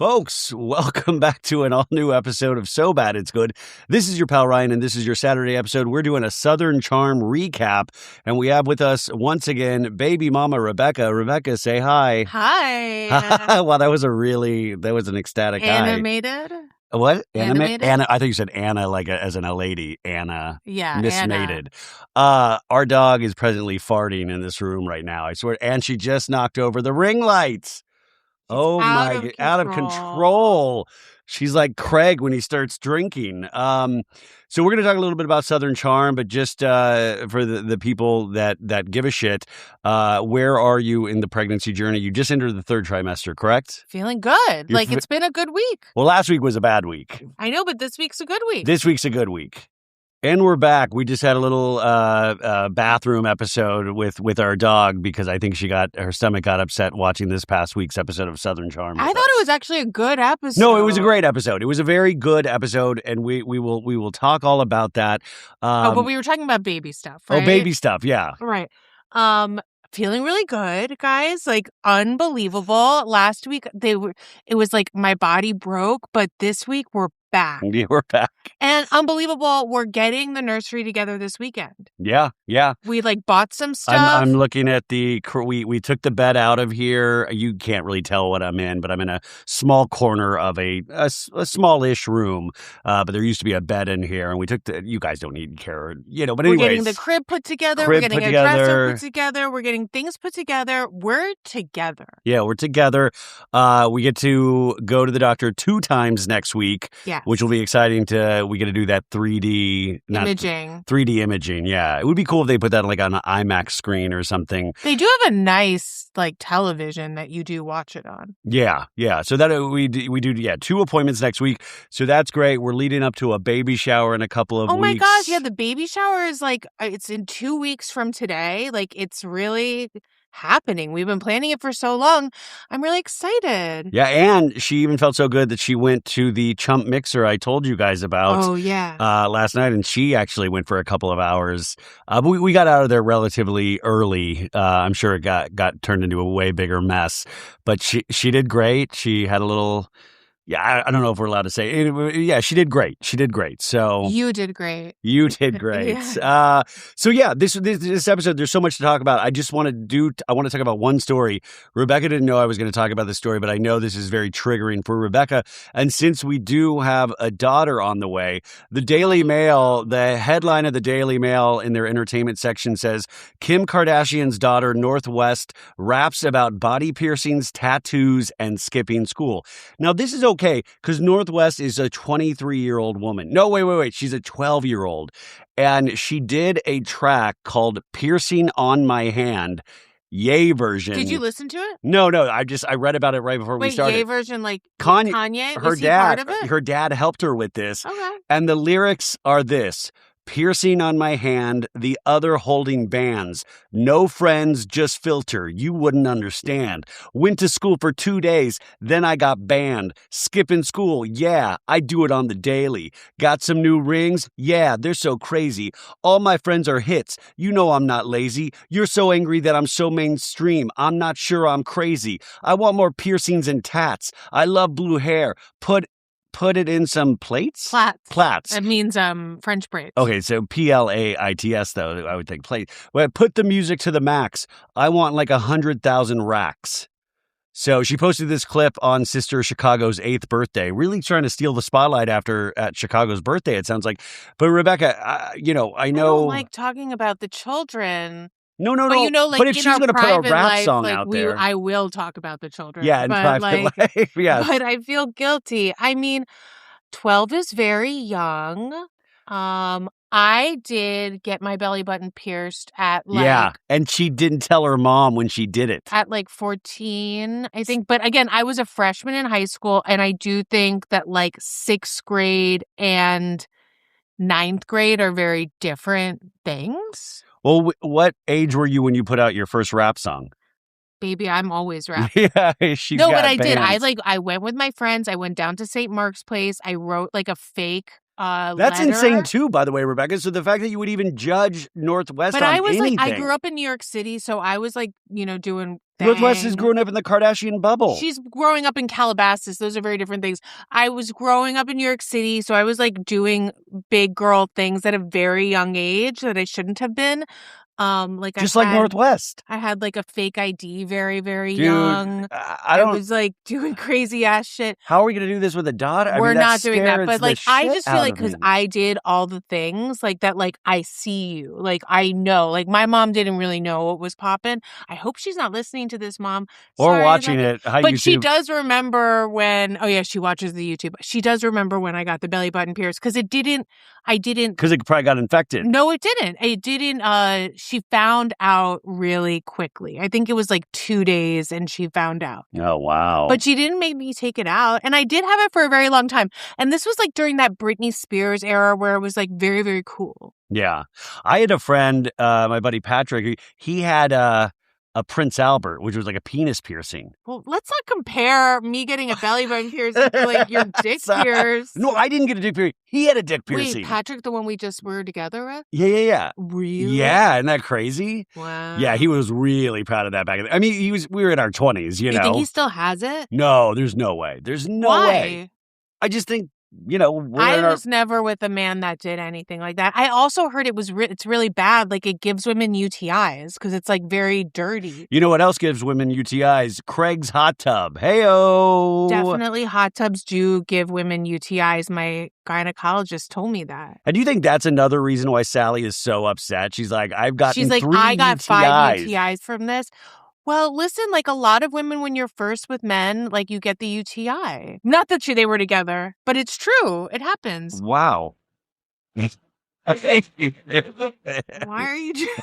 Folks, welcome back to an all-new episode of So Bad It's Good. This is your pal Ryan, and this is your Saturday episode. We're doing a Southern Charm recap, and we have with us, once again, baby mama Rebecca. Rebecca, say hi. Hi. Wow, that was an ecstatic Animated? hi. What? Animated? Anna, I think you said Anna as in a lady. Anna. Yeah, Mismated. Anna. Our dog is presently farting in this room right now, I swear, and she just knocked over the ring lights. Oh my, out of control. She's like Craig when he starts drinking. So we're going to talk a little bit about Southern Charm, but just for the people that give a shit, where are you in the pregnancy journey? You just entered the third trimester, correct? Feeling good. It's been a good week. Well, last week was a bad week. I know, but this week's a good week. This week's a good week. And we're back. We just had a little bathroom episode with our dog because I think her stomach got upset watching this past week's episode of Southern Charm. I thought it was actually a good episode. No, it was a great episode. It was a very good episode, and we will talk all about that. But we were talking about baby stuff, right? Oh, baby stuff, yeah. Right. Feeling really good, guys. Unbelievable. Last week it was like my body broke, but this week we're back. Yeah, we're back. And unbelievable, we're getting the nursery together this weekend. Yeah. We bought some stuff. I'm looking at we took the bed out of here. You can't really tell what I'm in, but I'm in a small corner of a smallish room. But there used to be a bed in here, and we took you guys don't need care, but anyways. We're getting the crib put together. We're getting a dresser put together. We're getting things put together. We're together. Yeah, we're together. We get to go to the doctor 2 times next week. Yeah. Which will be exciting we get to do that 3D imaging. 3D imaging, yeah. It would be cool if they put that on an IMAX screen or something. They do have a nice television that you do watch it on. Yeah. So that we do 2 appointments next week. So that's great. We're leading up to a baby shower in a couple of weeks. Oh my gosh, yeah, the baby shower is it's in 2 weeks from today. It's really happening. We've been planning it for so long. I'm really excited. Yeah, and she even felt so good that she went to the chump mixer I told you guys about. Oh, yeah. Last night, and she actually went for a couple of hours. But we got out of there relatively early. I'm sure it got turned into a way bigger mess. But she did great. She had a little... Yeah, I don't know if we're allowed to say. Yeah, she did great. So you did great. You did great. Yeah. So yeah, this episode, there's so much to talk about. I want to talk about one story. Rebecca didn't know I was going to talk about this story, but I know this is very triggering for Rebecca. And since we do have a daughter on the way, the Daily Mail, the headline of the Daily Mail in their entertainment section says, Kim Kardashian's daughter, Northwest, raps about body piercings, tattoos, and skipping school. Now, this is okay, because Northwest is a 23-year-old woman. No, wait. She's a 12-year-old. And she did a track called Piercing on My Hand, Yay version. Did you listen to it? No. I read about it right before we started. Yay version, Kanye? Her Was he dad, part of it? Her dad helped her with this. Okay. And the lyrics are this. Piercing on my hand, the other holding bands. No friends, just filter. You wouldn't understand. Went to school for 2 days, then I got banned. Skipping school, yeah, I do it on the daily. Got some new rings? Yeah, they're so crazy. All my friends are hits. You know I'm not lazy. You're so angry that I'm so mainstream. I'm not sure I'm crazy. I want more piercings and tats. I love blue hair. Put it in some plates? Plaits. That means French braids. Okay, so Plaits, though, I would think plate. Well, put the music to the max. I want 100,000 racks. So she posted this clip on Sister Chicago's 8th birthday, really trying to steal the spotlight at Chicago's birthday, it sounds like. But Rebecca, I know... I don't like talking about the children. No. But but if she's going to put a rap song out there, I will talk about the children. Yeah, in private life. Yeah, but I feel guilty. I mean, 12 is very young. I did get my belly button pierced at and she didn't tell her mom when she did it at 14, I think. But again, I was a freshman in high school, and I do think that 6th grade and 9th grade are very different things. Well, what age were you when you put out your first rap song? Baby, I'm always rapping. Yeah, but I did. I went with my friends. I went down to St. Mark's Place. I wrote a fake That's letter. insane too, by the way, Rebecca. So the fact that you would even judge Northwest but on I was anything. I grew up in New York City, so I was doing Northwest is growing up in the Kardashian bubble. She's growing up in Calabasas. Those are very different things. I was growing up in New York City, so I was like doing big girl things at a very young age that I shouldn't have been. Like Northwest. I had like a fake ID very, very Dude, young. I was like doing crazy ass shit. How are we going to do this with a daughter? We're not doing that. But like, I just feel like because I did all the things like that, like I see you, like I know, like my mom didn't really know what was popping. I hope she's not listening to this, Mom. Or watching it. But she does remember when, she watches the YouTube. She does remember when I got the belly button pierced because I didn't. Because it probably got infected. No, it didn't. It didn't. She found out really quickly. I think it was like 2 days and she found out. Oh, wow. But she didn't make me take it out. And I did have it for a very long time. And this was like during that Britney Spears era where it was like very, very cool. Yeah. I had a friend, my buddy Patrick, he had a Prince Albert, which was like a penis piercing. Well, let's not compare me getting a belly button piercing to like your dick pierced. No, I didn't get a dick piercing. He had a dick piercing. Wait, Patrick, the one we just were together with? Yeah. Really? Yeah, isn't that crazy? Wow. Yeah, he was really proud of that back then. I mean, we were in our 20s, you know. You think he still has it? No, there's no way. There's no way. I just think, I was never with a man that did anything like that. I also heard it's really bad. Like it gives women UTIs because it's like very dirty. You know what else gives women UTIs? Craig's hot tub. Hey-o. Definitely hot tubs do give women UTIs. My gynecologist told me that. And do you think that's another reason why Sally is so upset? She's like, I got 3 UTIs. 5 UTIs. UTIs from this. Well, listen, like a lot of women, when you're first with men, like you get the UTI. Not that they were together, but it's true. It happens. Wow. Why are you doing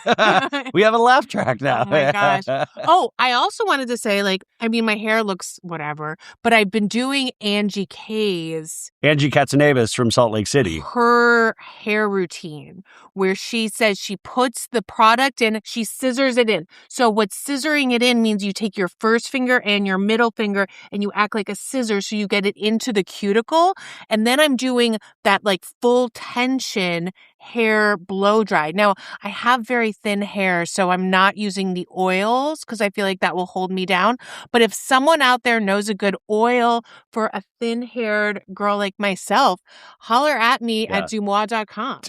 We have a laugh track now. Oh my gosh. Oh, I also wanted to say, my hair looks whatever, but I've been doing Angie Katzenabas from Salt Lake City. Her hair routine where she says she puts the product in, she scissors it in. So what scissoring it in means you take your first finger and your middle finger and you act like a scissor so you get it into the cuticle. And then I'm doing that like full tension hair blow dry. Now, I have very thin hair, so I'm not using the oils because I feel like that will hold me down. But if someone out there knows a good oil for a thin-haired girl like myself, holler at me at dumois.com.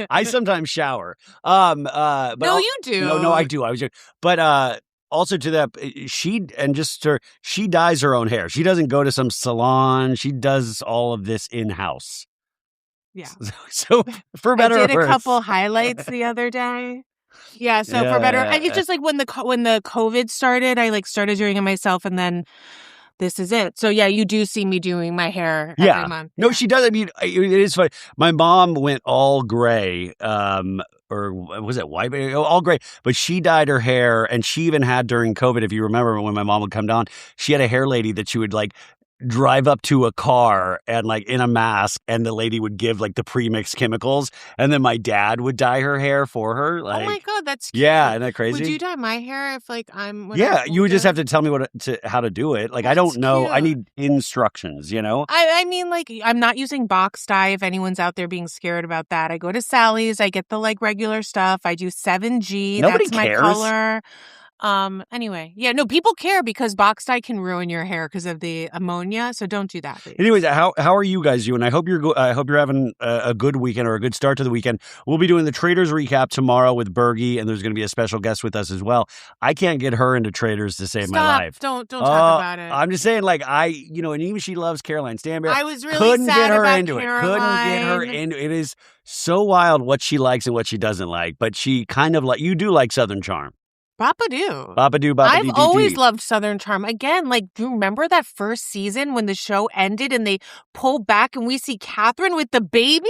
I sometimes shower. But no, you do. No, I do. I was joking. But also to that, she dyes her own hair. She doesn't go to some salon. She does all of this in-house. Yeah. So for better or worse. I did a couple highlights the other day. Yeah. So for better, it's just like when the COVID started, I started doing it myself, and then this is it. So yeah, you do see me doing my hair every month. No, she does. I mean, it is funny. My mom went all gray. Or was it white? All gray. But she dyed her hair, and she even had during COVID, if you remember when my mom would come down, she had a hair lady that she would drive up to a car and in a mask, and the lady would give the pre-mixed chemicals, and then my dad would dye her hair for her. Oh my God, that's cute. Yeah, isn't that crazy? Would you dye my hair if I'm Yeah, you would just have to tell me how to do it. I don't know. Cute. I need instructions, I mean, I'm not using box dye if anyone's out there being scared about that. I go to Sally's, I get the regular stuff. I do 7G. Nobody That's cares. My color. Anyway, yeah, no, people care because box dye can ruin your hair because of the ammonia. So don't do that, please. Anyways, how are you guys doing? I hope you're having a good weekend or a good start to the weekend. We'll be doing the Traders recap tomorrow with Bergie, and there's going to be a special guest with us as well. I can't get her into Traders to save my life. Don't talk about it. I'm just saying, and even she loves Caroline Stanberry. I was really sad about Caroline. Couldn't get her into it. It is so wild what she likes and what she doesn't like, but she kind of you do like Southern Charm. Bop-a-doo. Bop-a-doo, I've always loved Southern Charm. Again, do you remember that first season when the show ended and they pulled back and we see Catherine with the baby?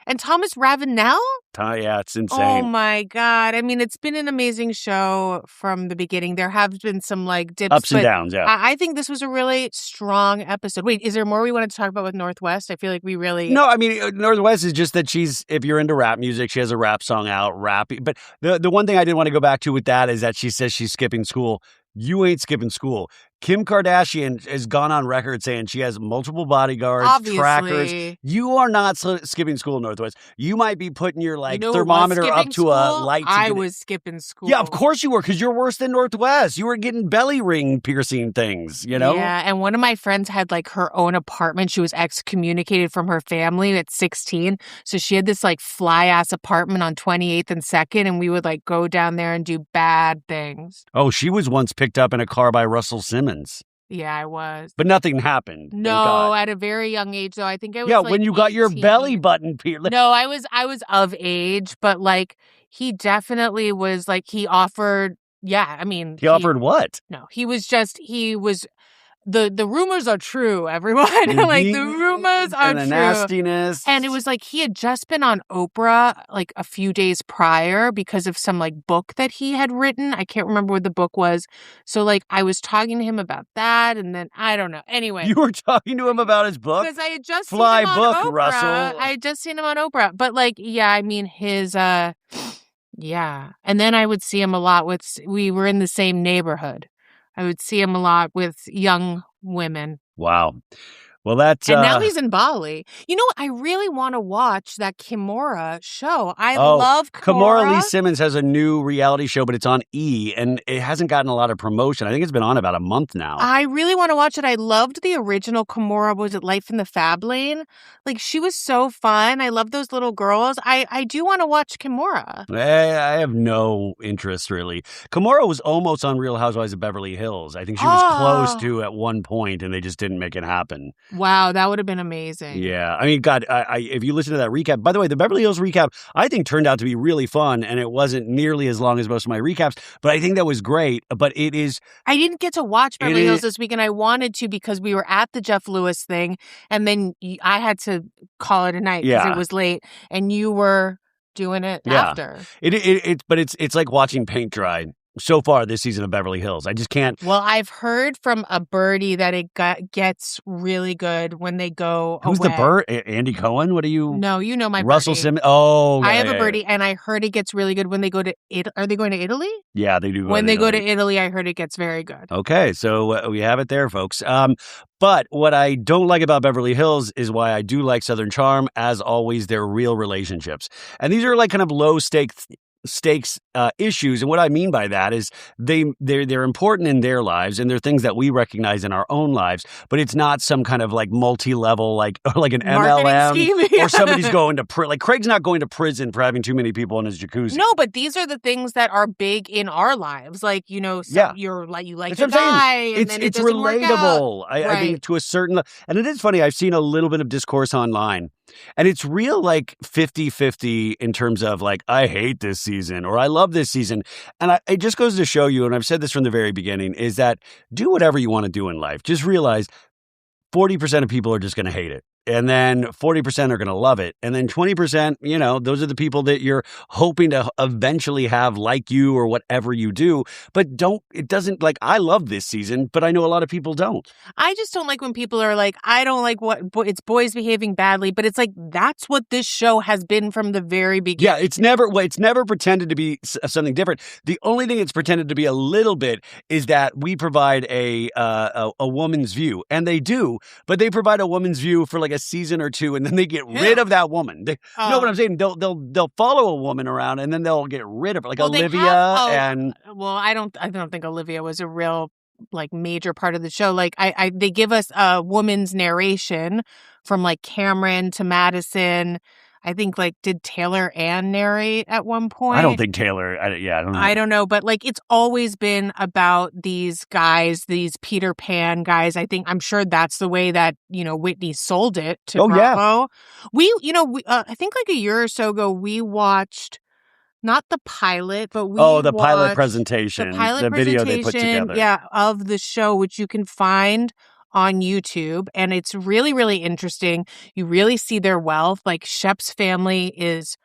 And Thomas Ravenel? Yeah, it's insane. Oh, my God. I mean, it's been an amazing show from the beginning. There have been some, dips. Ups and downs, yeah. I think this was a really strong episode. Wait, is there more we wanted to talk about with Northwest? I feel like we really... No, I mean, Northwest is just that if you're into rap music, she has a rap song out, rappy. But the one thing I did want to go back to with that is that she says she's skipping school. You ain't skipping school. Kim Kardashian has gone on record saying she has multiple bodyguards, Obviously. trackers. You are not skipping school, Northwest. You might be putting your You know who was thermometer up skipping to a school? light. I was skipping school. Yeah, of course you were, because you're worse than Northwest. You were getting belly ring piercing things, you know? Yeah, and one of my friends had like her own apartment. She was excommunicated from her family at 16. So she had this like fly-ass apartment on 28th and 2nd, and we would like go down there and do bad things. Oh, she was once picked up in a car by Russell Simmons. Yeah, I was. But nothing happened. No, at a very young age, though. I think I was when you got your belly button pierced. No, I was of age, but like he definitely was like he offered. Yeah, I mean, he offered what? No, he was. The rumors are true, everyone. Like the rumors are and the true. Nastiness. And it was like he had just been on Oprah like a few days prior because of some like book that he had written. I can't remember what the book was. So like I was talking to him about that, and then I don't know. Anyway, you were talking to him about his book because I had just seen him on Oprah. Russell. I had just seen him on Oprah, but like yeah, I mean his yeah, and then I would see him a lot we were in the same neighborhood. I would see him a lot with young women. Wow. Well, that's... And now he's in Bali. You know what? I really want to watch that Kimura show. I love Kimura. Kimura Lee Simmons has a new reality show, but it's on E! And it hasn't gotten a lot of promotion. I think it's been on about a month now. I really want to watch it. I loved the original Kimura. Was it Life in the Fab Lane? Like, she was so fun. I love those little girls. I do want to watch Kimura. I have no interest, really. Kimura was almost on Real Housewives of Beverly Hills. I think she was close to at one point, and they just didn't make it happen. Wow, that would have been amazing. Yeah. I mean, God, if you listen to that recap, by the way, the Beverly Hills recap, I think turned out to be really fun, and it wasn't nearly as long as most of my recaps, but I think that was great. But it is... I didn't get to watch Beverly Hills this week, and I wanted to because we were at the Jeff Lewis thing, and then I had to call it a night because it was late, and you were doing it after. But it's like watching paint dry. So far this season of Beverly Hills. I just can't... Well, I've heard from a birdie that it gets really good when they go Who's away. the bird? Andy Cohen? What are you... No, you know my Russell birdie. Simmons? Oh, I have a birdie, and I heard it gets really good when they go to Italy. Are they going to Italy? Yeah, they do. When they go to Italy, I heard it gets very good. Okay, so we have it there, folks. But what I don't like about Beverly Hills is why I do like Southern Charm. As always, they're real relationships. And these are like kind of low stakes issues, and what I mean by that is they're important in their lives, and they're things that we recognize in our own lives. But it's not some kind of like multi-level like an MLM scheme, or somebody's going to like Craig's not going to prison for having too many people in his jacuzzi. No, but these are the things that are big in our lives. Like you're like you like That's the guy, and it's then it doesn't relatable. Work out. I think to a certain, and it is funny. I've seen a little bit of discourse online. And it's real like 50-50 in terms of like, I hate this season or I love this season. And it just goes to show you, and I've said this from the very beginning, is that do whatever you want to do in life. Just realize 40% of people are just going to hate it. And then 40% are going to love it. And then 20%, those are the people that you're hoping to eventually have like you or whatever you do. But it doesn't like, I love this season, but I know a lot of people don't. I just don't like when people are like, I don't like it's boys behaving badly. But it's like, that's what this show has been from the very beginning. Yeah, it's never pretended to be something different. The only thing it's pretended to be a little bit is that we provide a woman's view. And they do, but they provide a woman's view for like a season or two, and then they get rid of that woman. You know what I'm saying? They'll follow a woman around, and then they'll get rid of her, like Olivia. I don't think Olivia was a real like major part of the show. Like they give us a woman's narration from like Cameron to Madison. I think like did Taylor Ann narrate at one point? I don't think Taylor. I don't know. I don't know, but like it's always been about these guys, these Peter Pan guys. I'm sure that's the way that Whitney sold it to Bravo. Yeah. I think like a year or so ago we watched not the pilot, but the pilot presentation, the video they put together, of the show, which you can find on YouTube, and it's really, really interesting. You really see their wealth. Like Shep's family is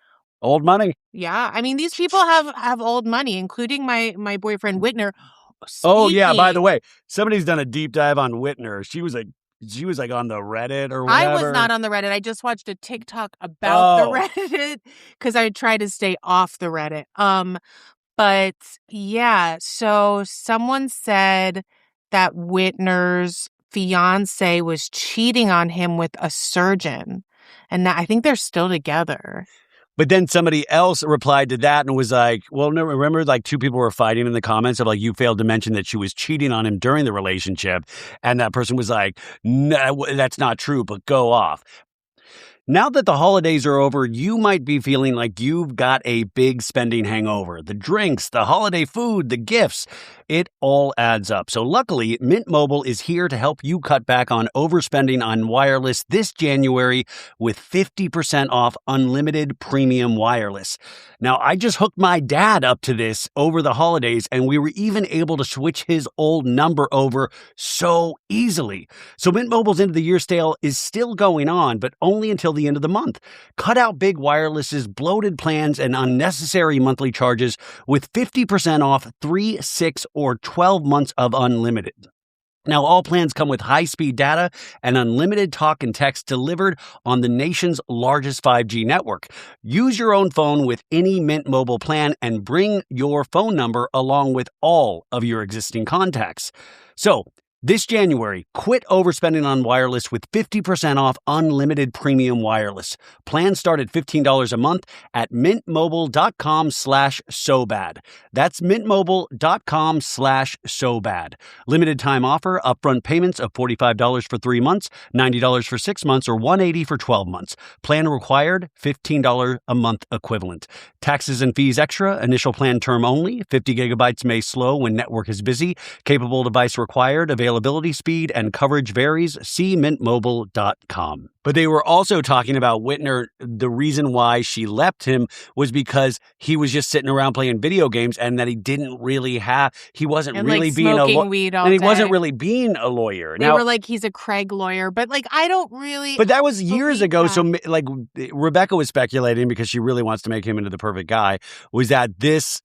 old money. Yeah, I mean these people have old money, including my boyfriend Whitner. Oh yeah, by the way, somebody's done a deep dive on Whitner. She was like on the Reddit or whatever. I was not on the Reddit. I just watched a TikTok about the Reddit because I try to stay off the Reddit. But yeah, so someone said that Whitner's fiance was cheating on him with a surgeon. And I think they're still together. But then somebody else replied to that and was like, well, no, remember, like, two people were fighting in the comments of, like, you failed to mention that she was cheating on him during the relationship. And that person was like, no, that's not true, but go off. Now that the holidays are over, you might be feeling like you've got a big spending hangover. The drinks, the holiday food, the gifts, it all adds up. So luckily, Mint Mobile is here to help you cut back on overspending on wireless this January with 50% off unlimited premium wireless. Now, I just hooked my dad up to this over the holidays, and we were even able to switch his old number over so easily. So Mint Mobile's end of the year sale is still going on, but only until the end of the month. Cut out big wireless's bloated plans and unnecessary monthly charges with 50% off 3, 6, or 12 months of unlimited. Now, all plans come with high-speed data and unlimited talk and text delivered on the nation's largest 5G network. Use your own phone with any Mint Mobile plan and bring your phone number along with all of your existing contacts. So, this January, quit overspending on wireless with 50% off unlimited premium wireless. Plans start at $15 a month at mintmobile.com/SoBad. That's mintmobile.com/SoBad. Limited time offer, upfront payments of $45 for 3 months, $90 for 6 months, or $180 for 12 months. Plan required, $15 a month equivalent. Taxes and fees extra, initial plan term only, 50 gigabytes may slow when network is busy, capable device required, availability, speed, and coverage varies. See mintmobile.com. But they were also talking about Whitner. The reason why she left him was because he was just sitting around playing video games, and that he wasn't And really like being smoking weed all and he day. wasn't really being a lawyer. They were like, he's a Craig lawyer, but like, I don't really. But that was years believe ago. that. So like Rebecca was speculating, because she really wants to make him into the perfect guy, was that this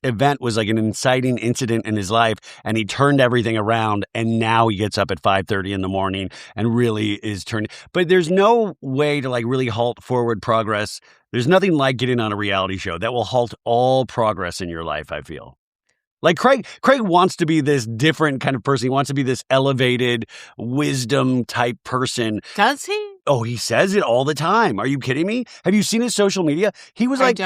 event was like an inciting incident in his life, and he turned everything around, and now he gets up at 5:30 in the morning and really is turning. But there's no way to like really halt forward progress. There's nothing like getting on a reality show that will halt all progress in your life, I feel. Like Craig wants to be this different kind of person. He wants to be this elevated wisdom type person. Does he? Oh, he says it all the time. Are you kidding me? Have you seen his social media? He was like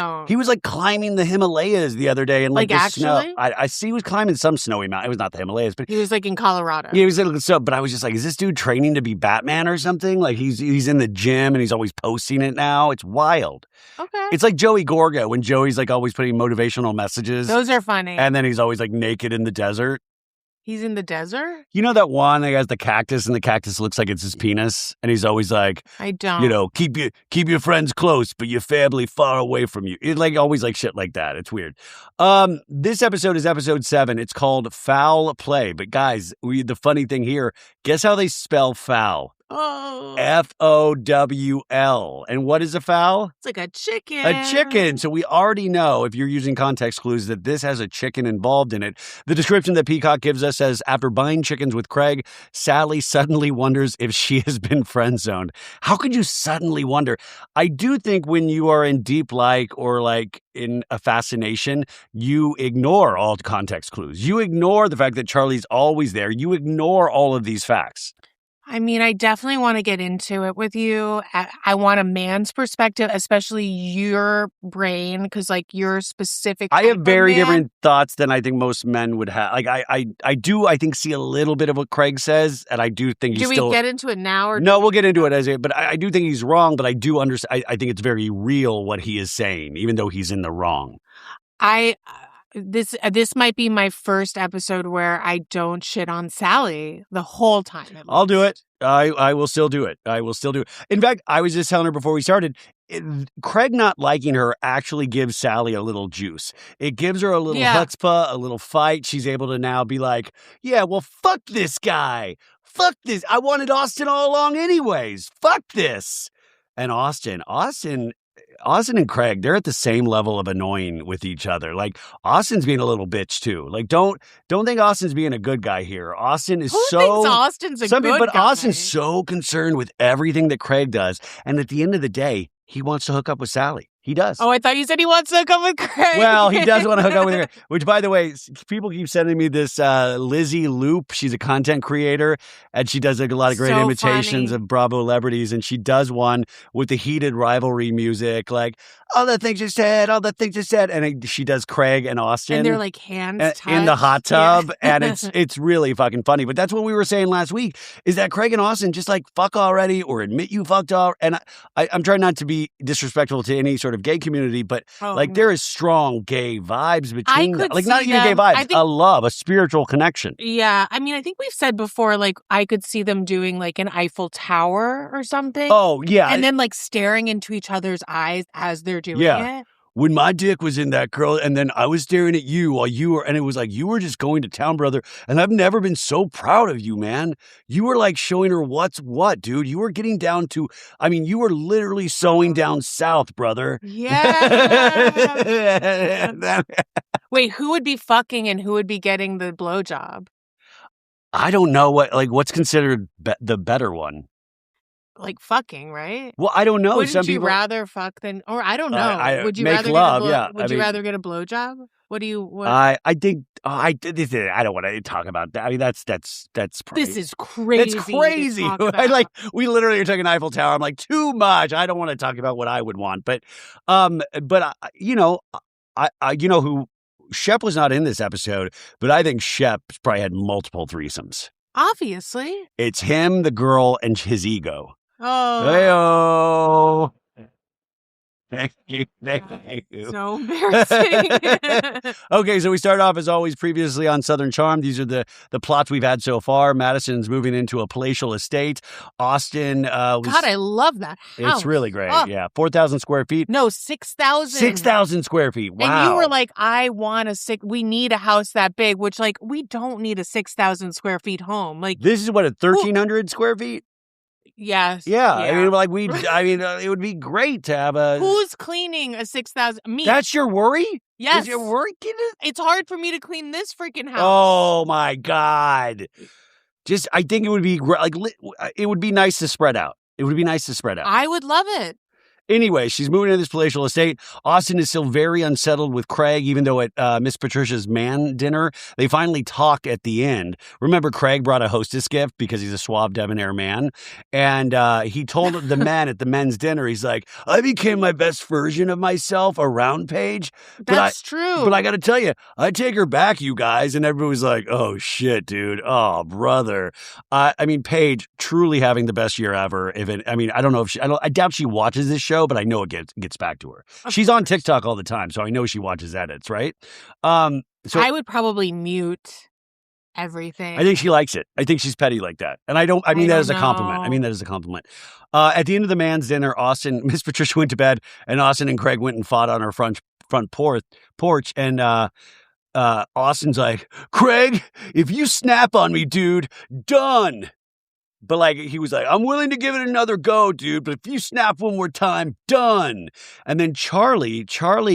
climbing the Himalayas the other day, and like the snow. I see he was climbing some snowy mountain. It was not the Himalayas, but he was like in Colorado. Yeah, he was like, so. But I was just like, is this dude training to be Batman or something? Like he's in the gym and he's always posting it now. It's wild. Okay. It's like Joey Gorga, when Joey's like always putting motivational messages. Those are funny. And then he's always like naked in the desert. He's in the desert? You know that one that has the cactus, and the cactus looks like it's his penis? And he's always like, I don't. You know, keep your friends close, but your family far away from you. It's like always like shit like that. It's weird. This episode is episode 7. It's called Foul Play. But guys, the funny thing here, guess how they spell foul? Oh. F-O-W-L. And what is a fowl? It's like a chicken. A chicken. So we already know, if you're using context clues, that this has a chicken involved in it. The description that Peacock gives us says, after buying chickens with Craig, Sally suddenly wonders if she has been friend-zoned. How could you suddenly wonder? I do think when you are in deep like, or like in a fascination, you ignore all context clues. You ignore the fact that Charlie's always there. You ignore all of these facts. I mean, I definitely want to get into it with you. I want a man's perspective, especially your brain, because like your specific. I have very different thoughts than I think most men would have. Like I think see a little bit of what Craig says, and I do think he's still. Do we get into it now, or no? We'll get into it but I do think he's wrong. But I do understand. I think it's very real what he is saying, even though he's in the wrong. This might be my first episode where I don't shit on Sally the whole time. I'll do it. I will still do it. I will still do it. In fact, I was just telling her before we started, Craig not liking her actually gives Sally a little juice. It gives her a little chutzpah, a little fight. She's able to now be like, yeah, well, fuck this guy. Fuck this. I wanted Austin all along anyways. Fuck this. And Austin and Craig, they're at the same level of annoying with each other. Like, Austin's being a little bitch too. Like, don't think Austin's being a good guy here. Austin is Who thinks Austin's a good guy? But Austin's so concerned with everything that Craig does. And at the end of the day, he wants to hook up with Sally. He does. Oh, I thought you said he wants to hook up with Craig. Well, he does want to hook up with her. Which, by the way, people keep sending me this Lizzie Loop. She's a content creator, and she does like a lot of great imitations of Bravo celebrities. And she does one with the heated rivalry music, like all the things you said, all the things you said. And she does Craig and Austin, and they're like hands in the hot tub, yeah. and it's really fucking funny. But that's what we were saying last week: is that Craig and Austin just like fuck already, or admit you fucked all. And I'm trying not to be disrespectful to any sort of gay community, but there is strong gay vibes between them. Like not even gay vibes, a love, a spiritual connection. Yeah. I mean, I think we've said before, like I could see them doing like an Eiffel Tower or something. Oh, yeah. And then like staring into each other's eyes as they're doing it. When my dick was in that girl, and then I was staring at you while you were, and it was like, you were just going to town, brother. And I've never been so proud of you, man. You were like showing her what's what, dude. You were getting down to, I mean, you were literally sewing down south, brother. Yeah. Wait, who would be fucking and who would be getting the blowjob? I don't know what's considered the better one. Like fucking, right? Well, I don't know. Wouldn't you rather fuck than, or I don't know. Would you make rather love? Would you rather get a blowjob? What do you? What? I think I don't want to talk about that. I mean, that's probably, this is crazy. It's crazy. Like we literally are talking Eiffel Tower. I'm like, too much. I don't want to talk about what I would want, but you know who. Shep was not in this episode, but I think Shep probably had multiple threesomes. Obviously. It's him, the girl, and his ego. Oh. Hey-o. Thank you. So embarrassing. Okay, so we start off as always previously on Southern Charm. These are the plots we've had so far. Madison's moving into a palatial estate. Austin God, I love that house. It's really great. Oh. Yeah, 4,000 square feet. No, 6,000. 6,000 square feet. Wow. And you were like, we need a house that big, which like we don't need a 6,000 square feet home. Like this is what, 1,300 square feet? Yes. Yeah. I mean, it would be great to have a. Who's cleaning a 6,000? Me. That's your worry? Yes. Is your worry? It's hard for me to clean this freaking house. Oh my God. I think it would be it would be nice to spread out. It would be nice to spread out. I would love it. Anyway, she's moving to this palatial estate. Austin is still very unsettled with Craig, even though at Miss Patricia's man dinner, they finally talk at the end. Remember, Craig brought a hostess gift because he's a suave, debonair man. And he told the men at the men's dinner, he's like, I became my best version of myself around Paige. That's true. But I got to tell you, I take her back, you guys. And everybody was like, oh, shit, dude. Oh, brother. I mean, Paige truly having the best year ever. I don't know if I doubt she watches this show, but I know it gets back to her. She's on TikTok all the time, so I know she watches edits, right? So I would probably mute everything. I think she likes it. I think she's petty like that. And I mean that as a compliment. At the end of the man's dinner, Miss Patricia went to bed, and Austin and Craig went and fought on her front porch, and Austin's like, Craig, if you snap on me, dude, done. But he was like, I'm willing to give it another go, dude. But if you snap one more time, done. And then Charlie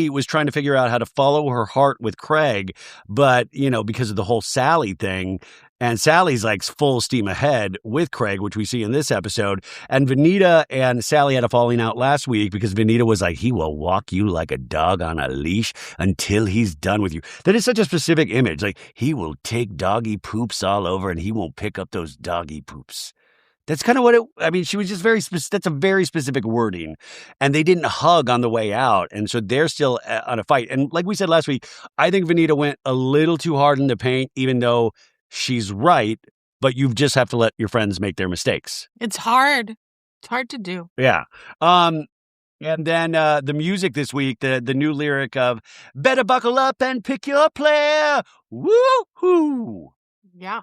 was trying to figure out how to follow her heart with Craig. But, because of the whole Sally thing. And Sally's like full steam ahead with Craig, which we see in this episode. And Vanita and Sally had a falling out last week because Vanita was like, he will walk you like a dog on a leash until he's done with you. That is such a specific image. Like, he will take doggy poops all over and he won't pick up those doggy poops. That's kind of what she was just that's a very specific wording. And they didn't hug on the way out. And so they're still on a fight. And like we said last week, I think Vanita went a little too hard in the paint, even though she's right. But you just have to let your friends make their mistakes. It's hard. It's hard to do. Yeah. And then the music this week, the new lyric of better buckle up and pick your player. Woo-hoo. Yeah.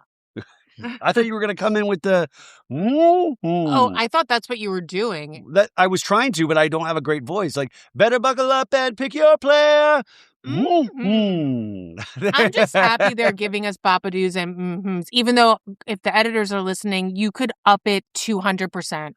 I thought you were going to come in with the. Oh, I thought that's what you were doing. That I was trying to, but I don't have a great voice. Like, better buckle up and pick your player. I'm just happy they're giving us babadoos and mm-hms, even though if the editors are listening, you could up it 200%.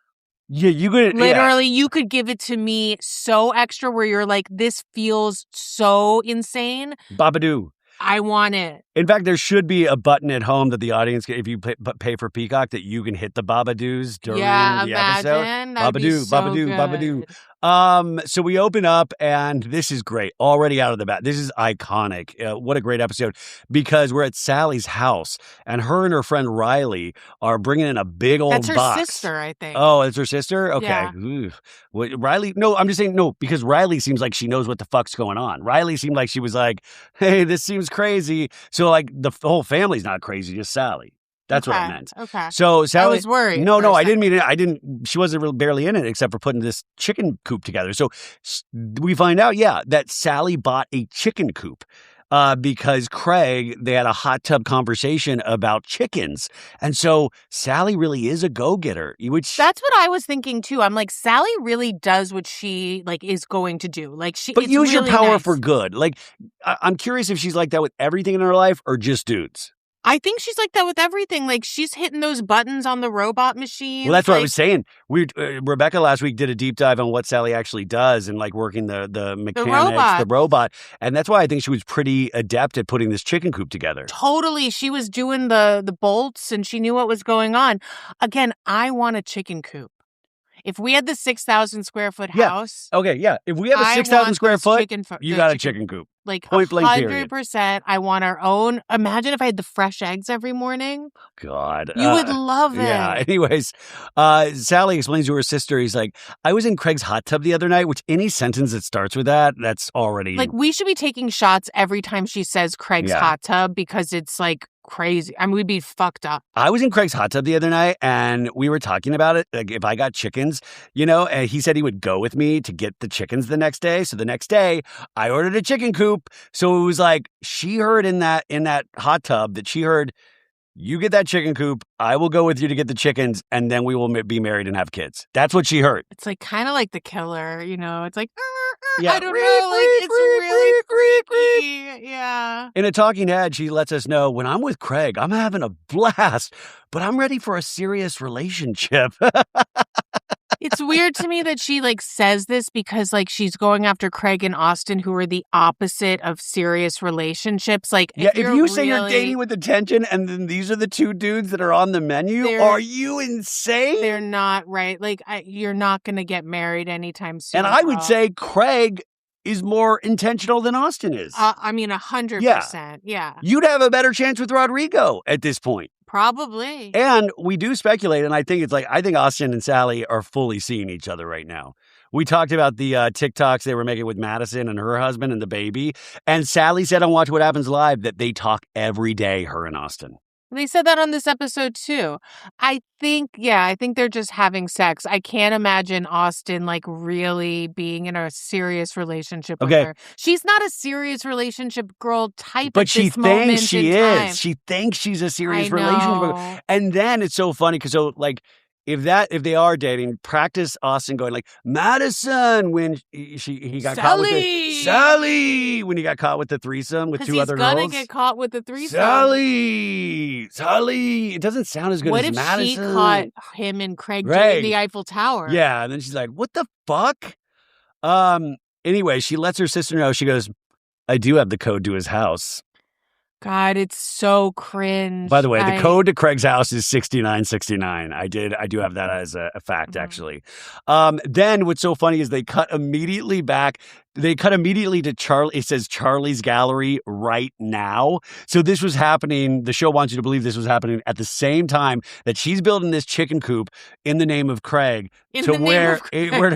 Yeah, you could. Literally, you could give it to me so extra where you're like, this feels so insane. Babadoo. I want it. In fact, there should be a button at home that the audience, if you pay for Peacock, that you can hit the babadoos during the episode. Babadoo, babadoo. So we open up, and this is great. Already out of the bat. This is iconic. What a great episode, because we're at Sally's house, and her and her friend Riley are bringing in a big old That's her box. sister, I think. Oh, it's her sister? Okay. Yeah. Riley? No, I'm just saying no, because Riley seems like she knows what the fuck's going on. Riley seemed like she was like, hey, this seems crazy. So, like, the whole family's not crazy, just Sally. That's what I meant. Okay. So Sally, I was worried. No, I didn't mean it. I didn't. She wasn't really barely in it except for putting this chicken coop together. So we find out, that Sally bought a chicken coop because Craig, they had a hot tub conversation about chickens, and so Sally really is a go-getter. Which that's what I was thinking too. I'm like, Sally really does what she is going to do. Like she, but use really your power nice. for good. Like I'm curious if she's like that with everything in her life or just dudes. I think she's like that with everything. Like, she's hitting those buttons on the robot machine. Well, that's what I was saying. Rebecca last week did a deep dive on what Sally actually does and, like, working the mechanics, the robot. And that's why I think she was pretty adept at putting this chicken coop together. Totally. She was doing the bolts, and she knew what was going on. Again, I want a chicken coop. If we had the 6,000 square foot house. Okay, yeah. If we have a 6,000 square foot, you got a chicken coop. Like, point blank, 100%. I want our own. Imagine if I had the fresh eggs every morning. God. You would love it. Yeah. Anyways, Sally explains to her sister, he's like, I was in Craig's hot tub the other night, which any sentence that starts with that's already. Like, we should be taking shots every time she says Craig's hot tub because it's like crazy. I mean, we'd be fucked up. I was in Craig's hot tub the other night, and we were talking about it. Like, if I got chickens, and he said he would go with me to get the chickens the next day. So the next day, I ordered a chicken coop. So it was like she heard in that hot tub that she heard, you get that chicken coop, I will go with you to get the chickens, and then we will be married and have kids. That's what she heard. It's like kind of like The Killer, It's like, yeah. I don't know, like it's really freaky. Yeah. In a talking head, she lets us know, when I'm with Craig, I'm having a blast, but I'm ready for a serious relationship. It's weird to me that she says this because she's going after Craig and Austin, who are the opposite of serious relationships. Like, if you say you're dating with attention and then these are the two dudes that are on the menu, are you insane? They're not right. Like, you're not going to get married anytime soon. And I would say Craig is more intentional than Austin is. I mean, 100%. Yeah. You'd have a better chance with Rodrigo at this point. Probably. And we do speculate, and I think I think Austin and Sally are fully seeing each other right now. We talked about the TikToks they were making with Madison and her husband and the baby. And Sally said on Watch What Happens Live that they talk every day, her and Austin. They said that on this episode, too. I think they're just having sex. I can't imagine Austin, really being in a serious relationship with her. She's not a serious relationship girl type but at this moment in time. But she thinks she is. She thinks she's a serious relationship girl. And then it's so funny because, if they are dating, practice Austin going Madison when he got caught with Sally when he got caught with the threesome with two other girls. He's gonna get caught with the threesome. Sally. It doesn't sound as good as Madison. What if she caught him and Craig doing the Eiffel Tower? Yeah, and then she's like, "What the fuck?" Anyway, she lets her sister know. She goes, "I do have the code to his house." God, it's so cringe. By the way, the code to Craig's house is 6969. I do have that as a fact, actually. Then what's so funny is they cut immediately back. They cut immediately to Charlie. It says Charlie's Gallery right now. So this was happening. The show wants you to believe this was happening at the same time that she's building this chicken coop in the name of Craig where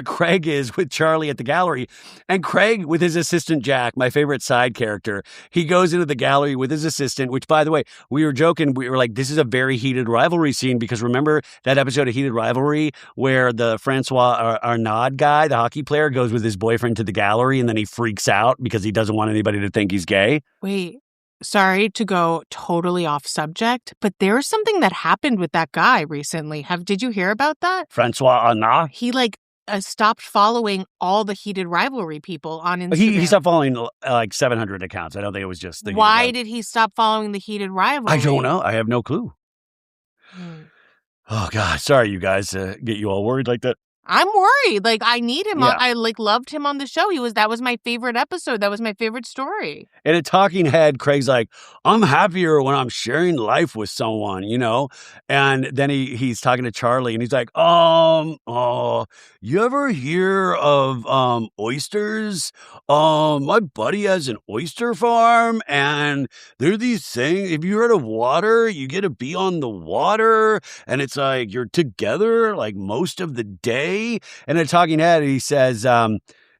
Craig is with Charlie at the gallery. And Craig with his assistant Jack, my favorite side character, he goes into the gallery with his assistant, which, by the way, we were joking. We were like, this is a very heated rivalry scene because remember that episode of Heated Rivalry where the Francois Arnaud guy, the hockey player, goes with his boyfriend to the gallery and then he freaks out because he doesn't want anybody to think he's gay. Wait, sorry to go totally off subject, but there was something that happened with that guy recently. Did you hear about that? Francois Arnaud? He stopped following all the Heated Rivalry people on Instagram. He stopped following 700 accounts. I don't think it was just the Why did he stop following the Heated Rivalry? I don't know. I have no clue. Oh, God. Sorry, you guys, get you all worried like that. I'm worried. Like, I need him. Yeah. I loved him on the show. That was my favorite episode. That was my favorite story. In a talking head, Craig's like, I'm happier when I'm sharing life with someone, And then he's talking to Charlie and he's like, you ever hear of oysters? My buddy has an oyster farm, and there are these things. If you heard of water, you get to be on the water, and it's like you're together like most of the day. And in a talking head, he says,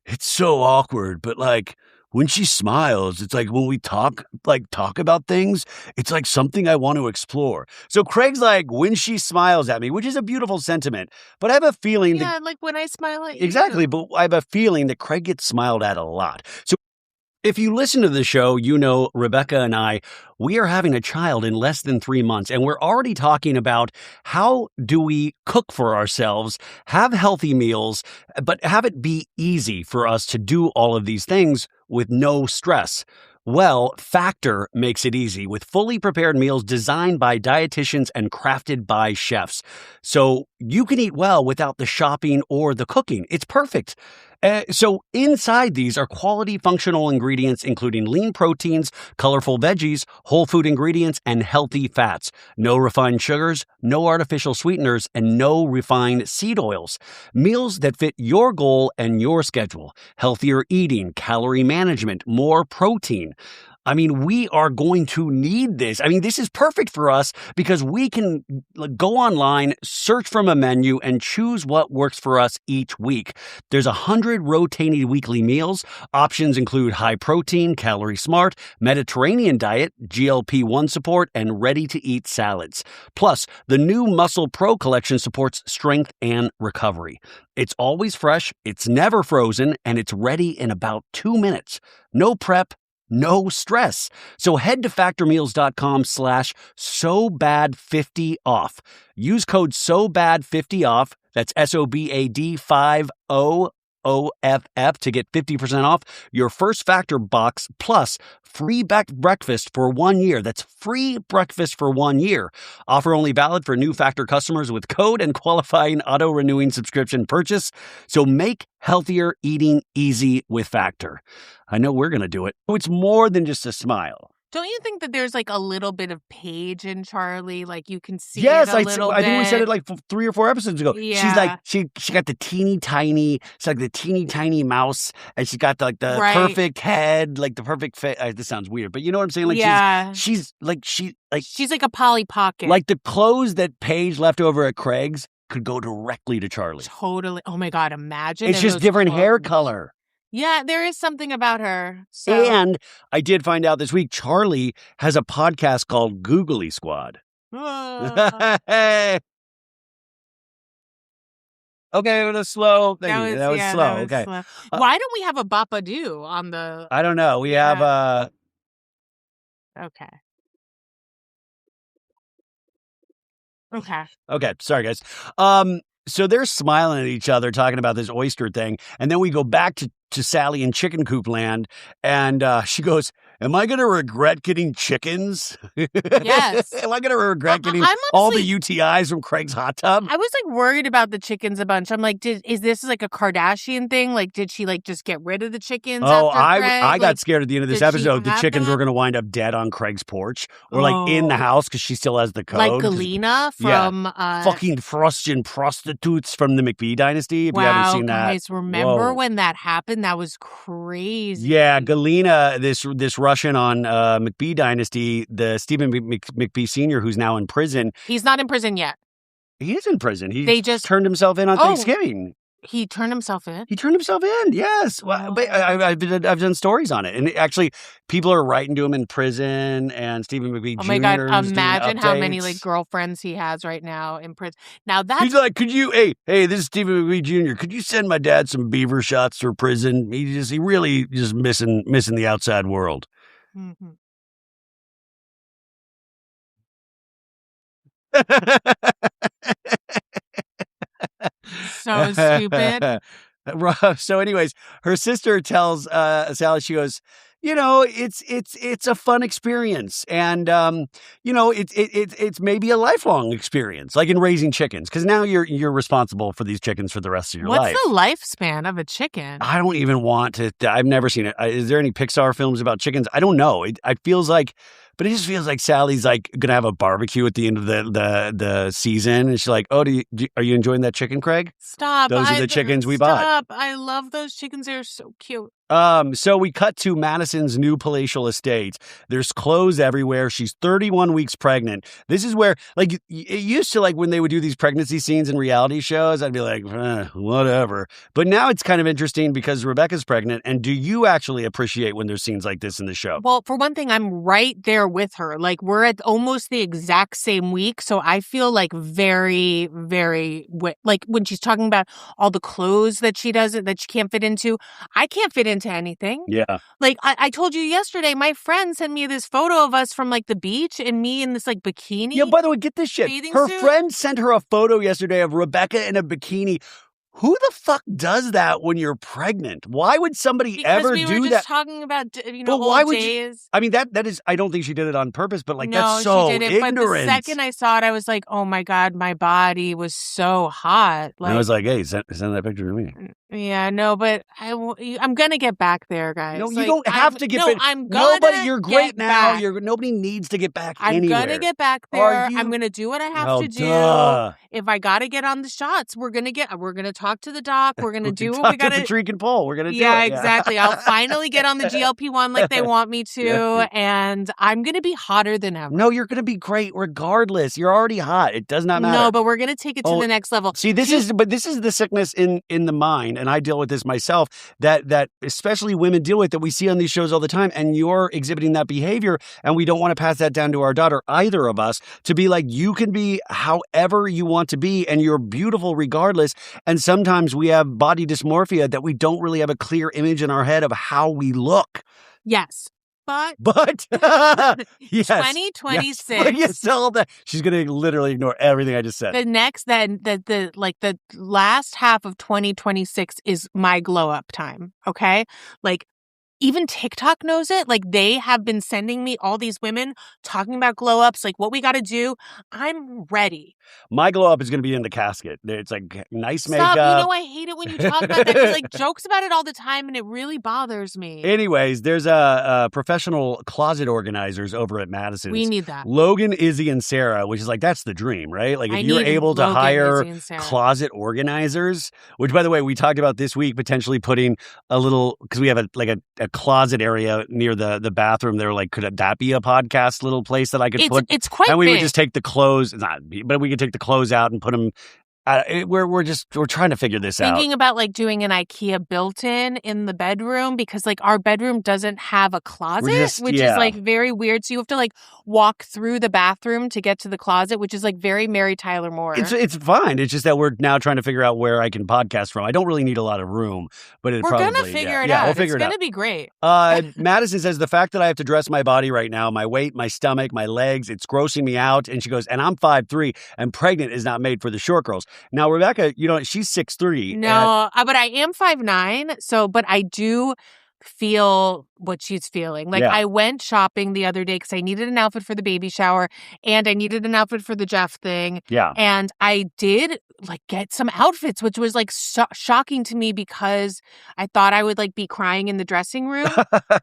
it's so awkward, but like, when she smiles, it's like when we talk about things, it's like something I want to explore. So Craig's like, when she smiles at me, which is a beautiful sentiment, but I have a feeling that... like when I smile at you. Exactly, but I have a feeling that Craig gets smiled at a lot. So if you listen to the show, you know Rebecca and I, we are having a child in less than 3 months, and we're already talking about how do we cook for ourselves, have healthy meals, but have it be easy for us to do all of these things with no stress. Well, Factor makes it easy with fully prepared meals designed by dietitians and crafted by chefs. So you can eat well without the shopping or the cooking. It's perfect. So inside these are quality functional ingredients, including lean proteins, colorful veggies, whole food ingredients, and healthy fats. No refined sugars, no artificial sweeteners, and no refined seed oils. Meals that fit your goal and your schedule. Healthier eating, calorie management, more protein. I mean, we are going to need this. I mean, this is perfect for us because we can go online, search from a menu, and choose what works for us each week. There's 100 rotating weekly meals. Options include high protein, calorie smart, Mediterranean diet, GLP-1 support, and ready-to-eat salads. Plus, the new Muscle Pro collection supports strength and recovery. It's always fresh, it's never frozen, and it's ready in about 2 minutes. No prep, no stress. So head to factormeals.com/SOBAD50OFF. Use code SOBAD50OFF. That's SOBAD50OFF to get 50% off your first Factor box plus free breakfast for 1 year. That's free breakfast for 1 year. Offer only valid for new Factor customers with code and qualifying auto-renewing subscription purchase. So make healthier eating easy with Factor. I know we're going to do it. It's more than just a smile. Don't you think that there's like a little bit of Paige in Charlie? Like you can see yes, it a little bit. I think we said it like 3 or 4 episodes ago. Yeah. She's like, she got the teeny tiny mouse, and she's got the perfect head, like the perfect face. This sounds weird, but you know what I'm saying? Like she's like a Polly Pocket. Like the clothes that Paige left over at Craig's could go directly to Charlie. Totally. Oh my God, imagine. It's just different hair color. Yeah, there is something about her. So. And I did find out this week, Charlie has a podcast called Googly Squad. Okay, it was slow. That was slow. Okay. Slow. Why don't we have a Bapa-Doo on the... I don't know. We have Okay. Okay. Sorry, guys. So they're smiling at each other, talking about this oyster thing. And then we go back to Sally in Chicken Coop Land. And she goes, am I going to regret getting chickens? Yes. Am I going to regret getting all the UTIs from Craig's hot tub? I was like worried about the chickens a bunch. I'm like, is this like a Kardashian thing? Like, did she like just get rid of the chickens? Oh, after Craig? I got scared at the end of this episode. The chickens were going to wind up dead on Craig's porch or like in the house because she still has the code. Like Galena from... fucking Freustian prostitutes from the McBee dynasty, if you haven't seen that. Guys, remember when that happened? That was crazy. Yeah, Galena, this Russian on McBee dynasty, the Stephen McBee Sr., who's now in prison. He's not in prison yet. He is in prison. They just turned himself in on Thanksgiving. He turned himself in? He turned himself in, yes. Well, I've done stories on it. And actually, people are writing to him in prison, and Stephen McBee Jr. Oh my God, imagine how many like girlfriends he has right now in prison. Now that's... He's like, could you, hey, this is Stephen McBee Jr. Could you send my dad some beaver shots for prison? He really just missing the outside world. Mm-hmm. So stupid. So anyways, her sister tells Sally, she goes, it's a fun experience, and it's maybe a lifelong experience, like in raising chickens, because now you're responsible for these chickens for the rest of your life. What's the lifespan of a chicken? I don't even want to. I've never seen it. Is there any Pixar films about chickens? I don't know. It feels like. But it just feels like Sally's like gonna have a barbecue at the end of the season, and she's like, "Oh, are you enjoying that chicken, Craig? Stop! Those are the chickens we bought. Stop! I love those chickens. They're so cute." So we cut to Madison's new palatial estate. There's clothes everywhere. She's 31 weeks pregnant. This is where, like, it used to, like, when they would do these pregnancy scenes in reality shows, I'd be like, whatever. But now it's kind of interesting because Rebecca's pregnant. And do you actually appreciate when there's scenes like this in the show? Well, for one thing, I'm right there with her. Like, we're at almost the exact same week. So I feel like very, very, like when she's talking about all the clothes that she doesn't, that she can't fit into, I can't fit into anything. Yeah. Like I told you yesterday, my friend sent me this photo of us from like the beach and me in this like bikini. Yeah, by the way, get this shit. Her suit. friend sent her a photo yesterday of Rebecca in a bikini. Who the fuck does that when you're pregnant? Why would somebody ever do that? Because we were just talking about, but why would days. I mean, that is, I don't think she did it on purpose, but like, No, that's so she didn't. ignorant. But the second I saw it, I was like, oh my God, my body was so hot. Like, and I was like, hey, send that picture to me. Yeah, no, but I'm going to get back there, guys. No, you don't have to get back. I'm going you're great now. Back. Nobody needs to get back I'm anywhere. going to get back there. I'm going to do what I have to do. Duh. If I got to get on the shots, we're going to talk to the doc. We're going to do what we got to. Patrick and Paul. We're going to do it. Yeah, exactly. I'll finally get on the GLP-1 like they want me to, and I'm going to be hotter than ever. No, you're going to be great regardless. You're already hot. It does not matter. No, but we're going to take it to the next level. See, this is the sickness in the mind, and I deal with this myself, that especially women deal with, that we see on these shows all the time, and you're exhibiting that behavior, and we don't want to pass that down to our daughter, either of us, to be like, you can be however you want to be, and you're beautiful regardless. And sometimes we have body dysmorphia that we don't really have a clear image in our head of how we look. Yes. But yes, 2026. Yes, you tell that she's going to literally ignore everything I just said. The next, the last half of 2026 is my glow up time. Okay, like. Even TikTok knows it. Like, they have been sending me all these women talking about glow ups, like what we got to do. I'm ready. My glow up is going to be in the casket. It's like nice Stop. makeup. I hate it when you talk about that. He like jokes about it all the time, and it really bothers me. Anyways, there's a professional closet organizers over at Madison. We need that. Logan, Izzy, and Sarah, which is like, that's the dream, right? Like, if you're able to hire closet organizers, which, by the way, we talked about this week, potentially putting a little, because we have a closet area near the bathroom there. Like, could that be a podcast little place that I could put? It's quite and we big. would just take the clothes, but we could take the clothes out and put them. We're trying to figure this out. Thinking about like doing an IKEA built-in the bedroom, because like our bedroom doesn't have a closet, which is like very weird. So you have to like walk through the bathroom to get to the closet, which is like very Mary Tyler Moore. It's fine. It's just that we're now trying to figure out where I can podcast from. I don't really need a lot of room, but we're gonna figure it out. We'll figure it's it out. Gonna be great. Madison says, the fact that I have to dress my body right now, my weight, my stomach, my legs, it's grossing me out. And she goes, and I'm 5'3", and pregnant is not made for the short girls. Now, Rebecca, she's 6'3". No, but I am 5'9", so, but I do feel what she's feeling. Like, I went shopping the other day because I needed an outfit for the baby shower and I needed an outfit for the Jeff thing. Yeah. And I did like get some outfits, which was like shocking to me because I thought I would like be crying in the dressing room.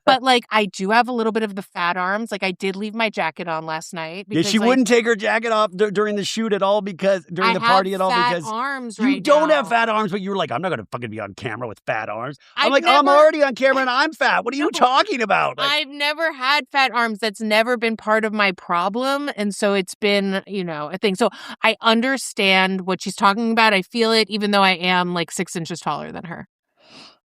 But like, I do have a little bit of the fat arms. Like, I did leave my jacket on last night. Because, she wouldn't take her jacket off during the shoot at all, because during the party at all, because arms you don't have fat arms, but you were like, I'm not going to fucking be on camera with fat arms. I'm already on camera and I'm fat. What are you talking about? Like, I've never had fat arms. That's never been part of my problem. And so it's been, a thing. So I understand what she's talking about. I feel it, even though I am like 6 inches taller than her.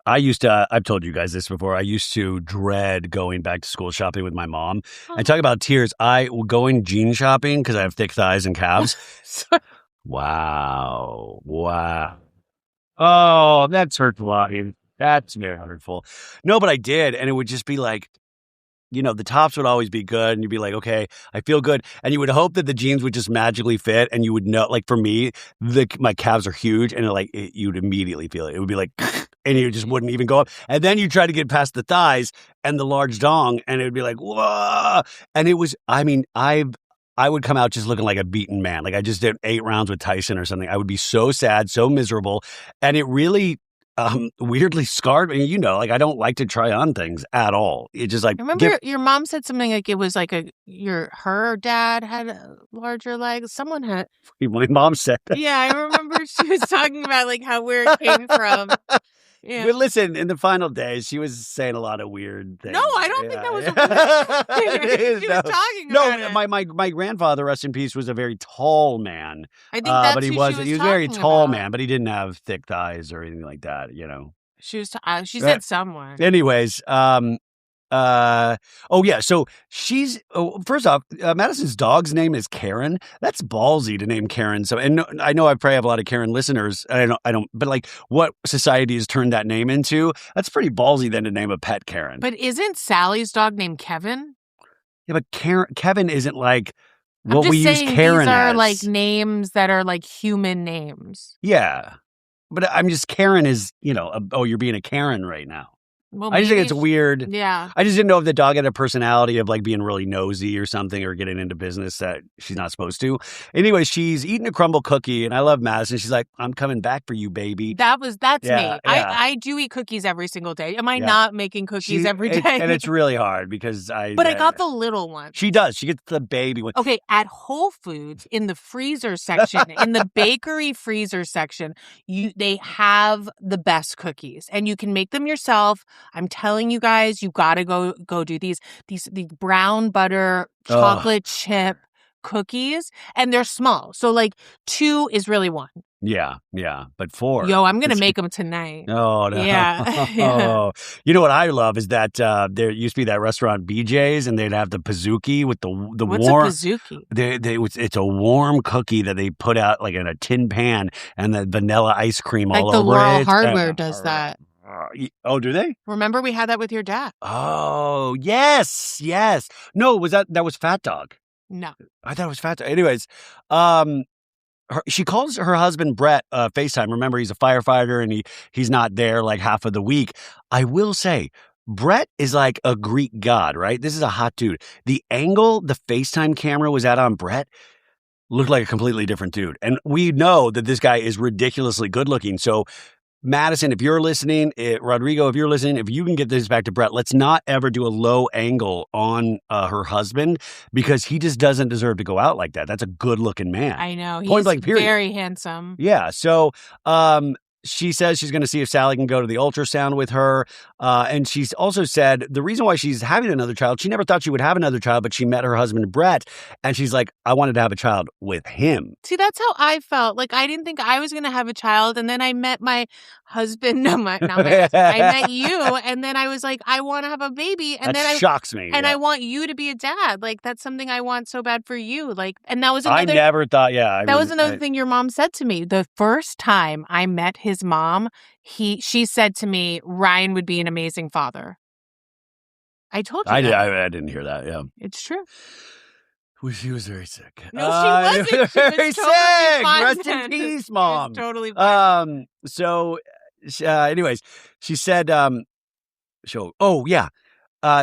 I've told you guys this before, I used to dread going back to school shopping with my mom. And talk about tears. I will go in jean shopping because I have thick thighs and calves. Wow. Oh, that's hurtful. That's very hurtful. No, but I did. And it would just be like, the tops would always be good. And you'd be like, okay, I feel good. And you would hope that the jeans would just magically fit. And you would know, like, for me, my calves are huge. And you'd immediately feel it. It would be like, and you just wouldn't even go up. And then you try to get past the thighs and the large dong, and it would be like, whoa. And it was, I mean, I would come out just looking like a beaten man. Like I just did 8 rounds with Tyson or something. I would be so sad, so miserable. And it really weirdly scarred me. You know, like I don't like to try on things at all. It just like. I remember your mom said something like it was like her dad had larger legs. Someone had. My mom said that. Yeah, I remember she was talking about like where it came from. Yeah. But listen, in the final days, she was saying a lot of weird things. No, I don't think that was a weird thing. She was talking about it. No, my grandfather, rest in peace, was a very tall man. I think that's but he who was she was a very tall about. man, but he didn't have thick thighs or anything like that, you know. She was she said someone. Anyways, so she's first off, Madison's dog's name is Karen. That's ballsy to name Karen. So, and I know I probably have a lot of Karen listeners. I don't, but like what society has turned that name into, that's pretty ballsy then to name a pet Karen. But isn't Sally's dog named Kevin? Yeah, but Kevin isn't like what we use Karen these are as. like names that are like human names. Yeah. But I'm just, Karen is, you know, you're being a Karen right now. Well, I just think it's weird. Yeah. I just didn't know if the dog had a personality of like being really nosy or something or getting into business that she's not supposed to. Anyway, she's eating a crumble cookie and I love Madison. She's like, I'm coming back for you, baby. That's me. Yeah. I do eat cookies every single day. Am I not making cookies every day? And it's really hard because I got the little one. She does. She gets the baby one. Okay, at Whole Foods in the freezer section, in the bakery freezer section, they have the best cookies and you can make them yourself. I'm telling you guys, you got to go do these brown butter chocolate chip cookies, and they're small. So like 2 is really 1. Yeah, but 4. Yo, I'm gonna make them tonight. Oh no! Yeah. Oh, you know what I love is that there used to be that restaurant BJ's, and they'd have the pizookie with the What's warm. What's a pizookie? It's a warm cookie that they put out like in a tin pan, and the vanilla ice cream all over it. Like the Laurel Hardware does that. Oh, do they? Remember we had that with your dad? Oh, yes. No, that was Fat Dog? No. I thought it was Fat Dog. Anyways, she calls her husband Brett FaceTime. Remember, he's a firefighter and he's not there like half of the week. I will say, Brett is like a Greek god, right? This is a hot dude. The angle the FaceTime camera was at on Brett looked like a completely different dude. And we know that this guy is ridiculously good looking. So Madison, if you're listening, Rodrigo, if you're listening, if you can get this back to Brett, let's not ever do a low angle on her husband because he just doesn't deserve to go out like that. That's a good looking man. I know. Point blank, period. Very handsome. Yeah. So, she says she's going to see if Sally can go to the ultrasound with her. And she's also said the reason why she's having another child, she never thought she would have another child, but she met her husband, Brett, and she's like, I wanted to have a child with him. See, that's how I felt. Like, I didn't think I was going to have a child. And then I met my husband. Not my husband. I met you. And then I was like, I want to have a baby. And that shocks me. And I want you to be a dad. Like, that's something I want so bad for you. Like, and that was another. I never thought, that was another thing your mom said to me. The first time I met his mom, she said to me, Ryan would be an amazing father. I told you that. I didn't hear that, yeah. It's true. She was very sick. No, she wasn't. She was very totally sick. fine. Rest in peace, Mom. She was totally fine. So, anyways, she said,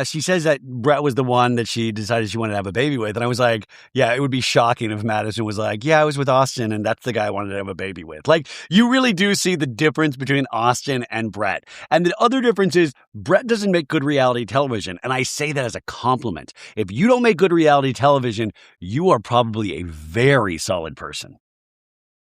she says that Brett was the one that she decided she wanted to have a baby with. And I was like, yeah, it would be shocking if Madison was like, yeah, I was with Austin and that's the guy I wanted to have a baby with. Like, you really do see the difference between Austin and Brett. And the other difference is Brett doesn't make good reality television. And I say that as a compliment. If you don't make good reality television, you are probably a very solid person.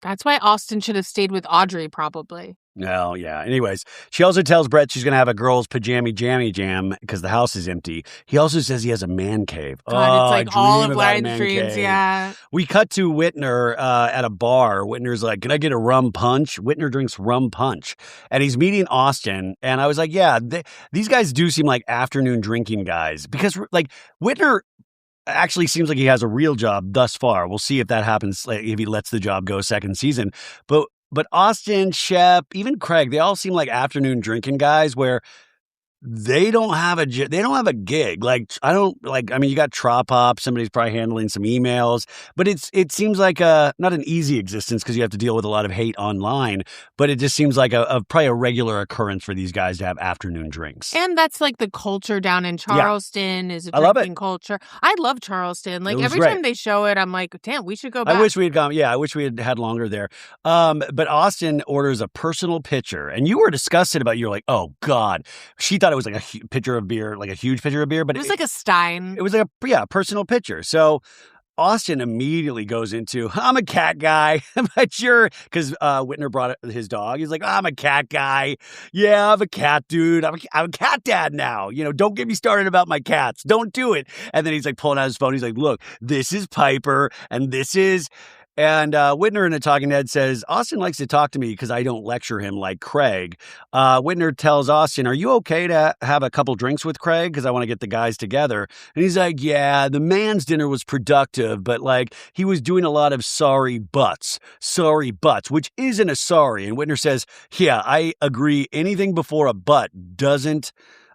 That's why Austin should have stayed with Audrey, probably. No, yeah. Anyways, she also tells Brett she's going to have a girls' pajama jammy jam because the house is empty. He also says he has a man cave. God, it's like all of Ryan's dreams, yeah. We cut to Whitner at a bar. Whitner's like, can I get a rum punch? Whitner drinks rum punch. And he's meeting Austin. And I was like, yeah, these guys do seem like afternoon drinking guys. Because, like, Whitner actually seems like he has a real job thus far. We'll see if that happens, like, if he lets the job go second season. But Austin, Shep, even Craig, they all seem like afternoon drinking guys where they don't have a gig. Like, I mean, you got Trop Hop, somebody's probably handling some emails, but it seems like not an easy existence because you have to deal with a lot of hate online, but it just seems like probably a regular occurrence for these guys to have afternoon drinks. And that's like the culture down in Charleston is a drinking culture. I love Charleston. Like every time they show it, I'm like, damn, we should go back. I wish we had gone. Yeah, I wish we had longer there. But Austin orders a personal pitcher, and you were disgusted about. You're like, oh God, she thought it was like a pitcher of beer, like a huge pitcher of beer, but it was like a Stein. It was like a personal pitcher. So Austin immediately goes into, I'm a cat guy, but because Whitner brought his dog. He's like, I'm a cat guy. Yeah, I'm a cat dude. I'm a cat dad now. Don't get me started about my cats. Don't do it. And then he's like pulling out his phone. He's like, look, this is Piper and this is... And Whitner in a talking head says, Austin likes to talk to me because I don't lecture him like Craig. Whitner tells Austin, are you okay to have a couple drinks with Craig? Because I want to get the guys together. And he's like, yeah, the man's dinner was productive, but like he was doing a lot of sorry butts, which isn't a sorry. And Whitner says, yeah, I agree. Anything before a butt doesn't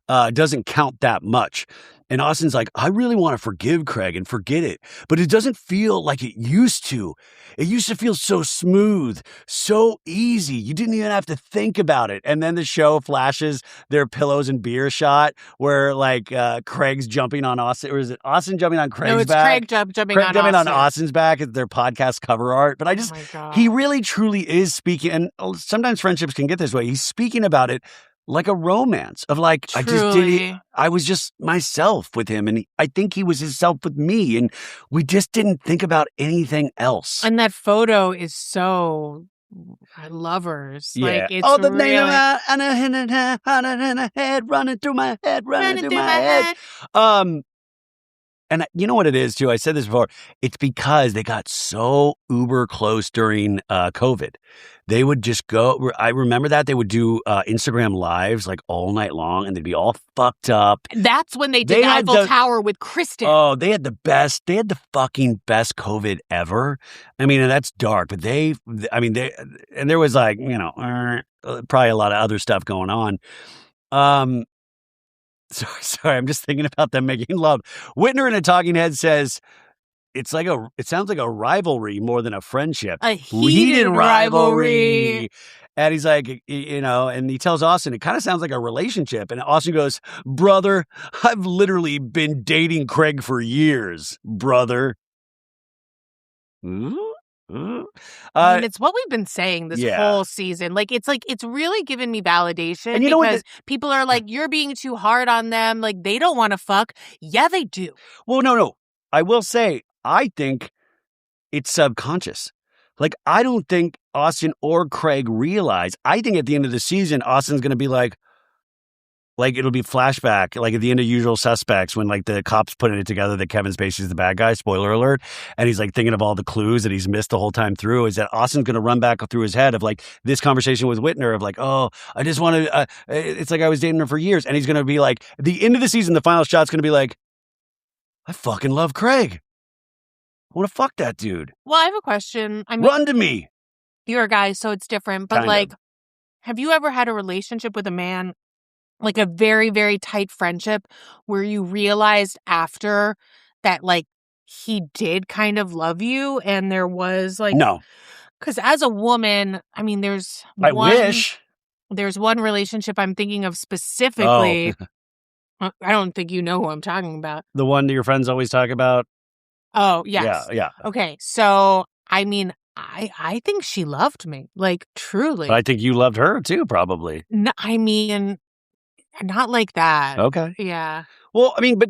count that much. And Austin's like, I really want to forgive Craig and forget it, but it doesn't feel like it used to. It used to feel so smooth, so easy. You didn't even have to think about it. And then the show flashes their pillows and beer shot where like Craig's jumping on Austin, or is it Austin jumping on Craig's back? No, it's Craig jumping on Austin's back at their podcast cover art. But he really truly is speaking, and sometimes friendships can get this way. He's speaking about it like a romance of like, I was just myself with him. And I think he was himself with me. And we just didn't think about anything else. And that photo is so lovers. Yeah. Like, it's the really... head running through my head. And you know what it is, too? I said this before. It's because they got so uber close during COVID. They would just go. I remember that they would do Instagram lives like all night long, and they'd be all fucked up. That's when they did the Eiffel Tower with Kristen. Oh, they had the fucking best COVID ever. I mean, and that's dark, but and there was like, probably a lot of other stuff going on. Sorry, I'm just thinking about them making love. Whitner in a talking head says, it sounds like a rivalry more than a friendship. A heated rivalry. And he's like, and he tells Austin, it kind of sounds like a relationship. And Austin goes, brother, I've literally been dating Craig for years, brother. I mean, it's what we've been saying this whole season. Like it's really given me validation, and because people are like, you're being too hard on them. Like they don't want to fuck. Yeah, they do. Well, no. I will say, I think it's subconscious. Like, I don't think Austin or Craig realize. I think at the end of the season, Austin's going to be like it'll be flashback, like at the end of Usual Suspects when like the cops putting it together that Kevin Spacey's the bad guy, spoiler alert, and he's like thinking of all the clues that he's missed the whole time through, is that Austin's going to run back through his head of like this conversation with Whitner of like, oh, I just want to, it's like I was dating her for years. And he's going to be like, at the end of the season, the final shot's going to be like, I fucking love Craig. I want to fuck that dude. Well, I have a question. Run to me. You're a guy, so it's different. But have you ever had a relationship with a man, like a very, very tight friendship, where you realized after that, like, he did kind of love you and there was like... No. Because as a woman, I mean, there's one relationship I'm thinking of specifically. Oh. I don't think you know who I'm talking about. The one that your friends always talk about? Oh, yes. Yeah. Okay, so, I mean, I think she loved me, like, truly. But I think you loved her, too, probably. No, I mean... Not like that. Okay. Yeah. Well, I mean, but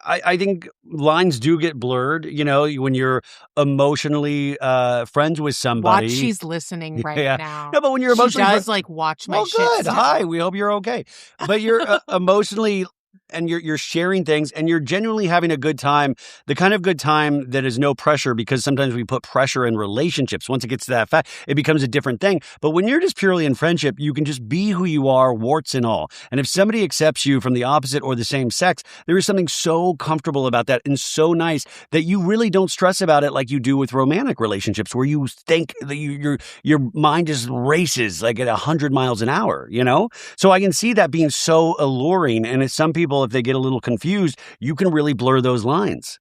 I think lines do get blurred, when you're emotionally friends with somebody. Watch, she's listening right now. No, but when you're emotionally... She does, watch my shit. Well, good. Hi, we hope you're okay. But you're emotionally and you're sharing things and you're genuinely having a good time, the kind of good time that is no pressure, because sometimes we put pressure in relationships. Once it gets to that fact, it becomes a different thing. But when you're just purely in friendship, you can just be who you are, warts and all. And if somebody accepts you from the opposite or the same sex, there is something so comfortable about that and so nice that you really don't stress about it like you do with romantic relationships, where you think that your mind just races like at 100 miles an hour, you know? So I can see that being so alluring. And some people, if they get a little confused, you can really blur those lines.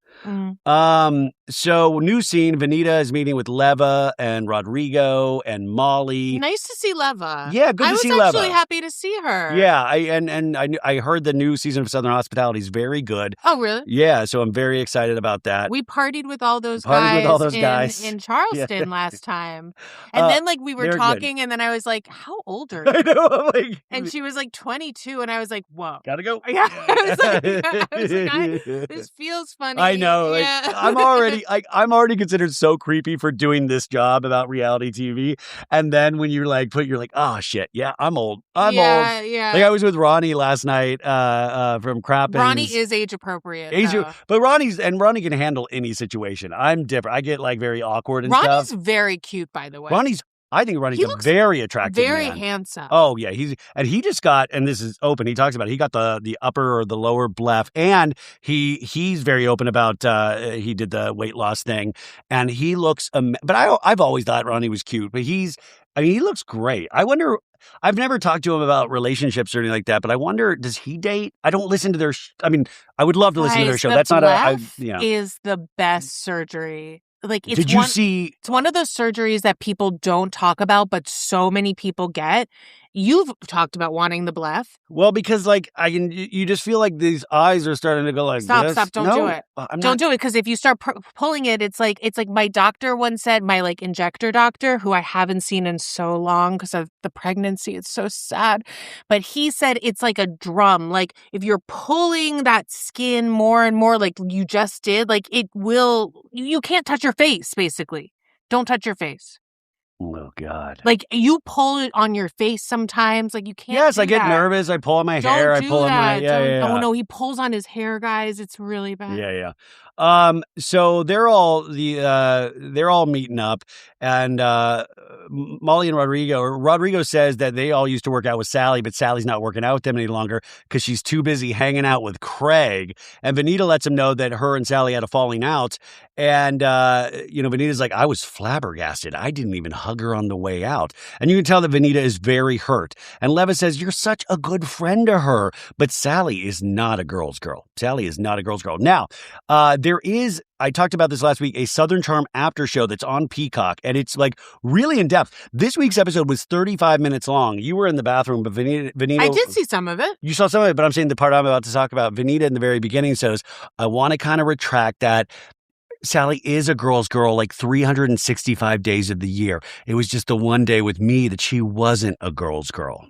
So new scene, Vanita is meeting with Leva and Rodrigo and Molly. Nice to see Leva. Yeah, good to see Leva. I was actually happy to see her. Yeah, I heard the new season of Southern Hospitality is very good. Oh, really? Yeah, so I'm very excited about that. We partied with all those guys in Charleston last time. And then like we were talking and then I was like, how old are you? I know. And she was like 22 and I was like, whoa. Gotta go. Yeah. I was like, this feels funny. I know. Yeah. I'm already considered so creepy for doing this job about reality TV. And then when you're like, oh shit, yeah, I'm old. I'm old. Yeah. Like I was with Ronnie last night from Crappens. Ronnie is age appropriate. But Ronnie can handle any situation. I'm different. I get like very awkward and stuff. Ronnie's very cute, by the way. I think Ronnie's a very attractive very man. handsome. Oh, yeah. He just got, and this is open, he talks about it, he got the upper or the lower blef, and he's very open about, he did the weight loss thing, and he looks, but I've always thought Ronnie was cute, but he looks great. I wonder, I've never talked to him about relationships or anything like that, but I wonder, does he date? I don't listen to their, I would love to listen to their show. That's not is the best surgery. Like, it's one of those surgeries that people don't talk about, but so many people get. You've talked about wanting the blef. Well, because like you just feel like these eyes are starting to go like this. Stop, don't do it. Don't do it, because if you start pulling it, it's like my doctor once said, my like injector doctor, who I haven't seen in so long because of the pregnancy. It's so sad. But he said it's like a drum. Like if you're pulling that skin more and more, like you just did, like it will, you can't touch your face, basically. Don't touch your face. Oh, God. Like, you pull it on your face sometimes. Like, you can't. Yes, I get nervous. I pull on my hair. I pull on my. Yeah. Oh, no, he pulls on his hair, guys. It's really bad. Yeah. So they're all meeting up, and Molly and Rodrigo says that they all used to work out with Sally, but Sally's not working out with them any longer because she's too busy hanging out with Craig. And Vanita lets him know that her and Sally had a falling out. And, Vanita's like, I was flabbergasted. I didn't even hug her on the way out. And you can tell that Vanita is very hurt. And Leva says, you're such a good friend to her. But Sally is not a girl's girl. Now, there is, I talked about this last week, a Southern Charm after show that's on Peacock, and it's like really in depth. This week's episode was 35 minutes long. You were in the bathroom, but Vanita... I did see some of it. You saw some of it, but I'm saying the part I'm about to talk about, Vanita in the very beginning says, I want to kind of retract that. Sally is a girl's girl like 365 days of the year. It was just the one day with me that she wasn't a girl's girl.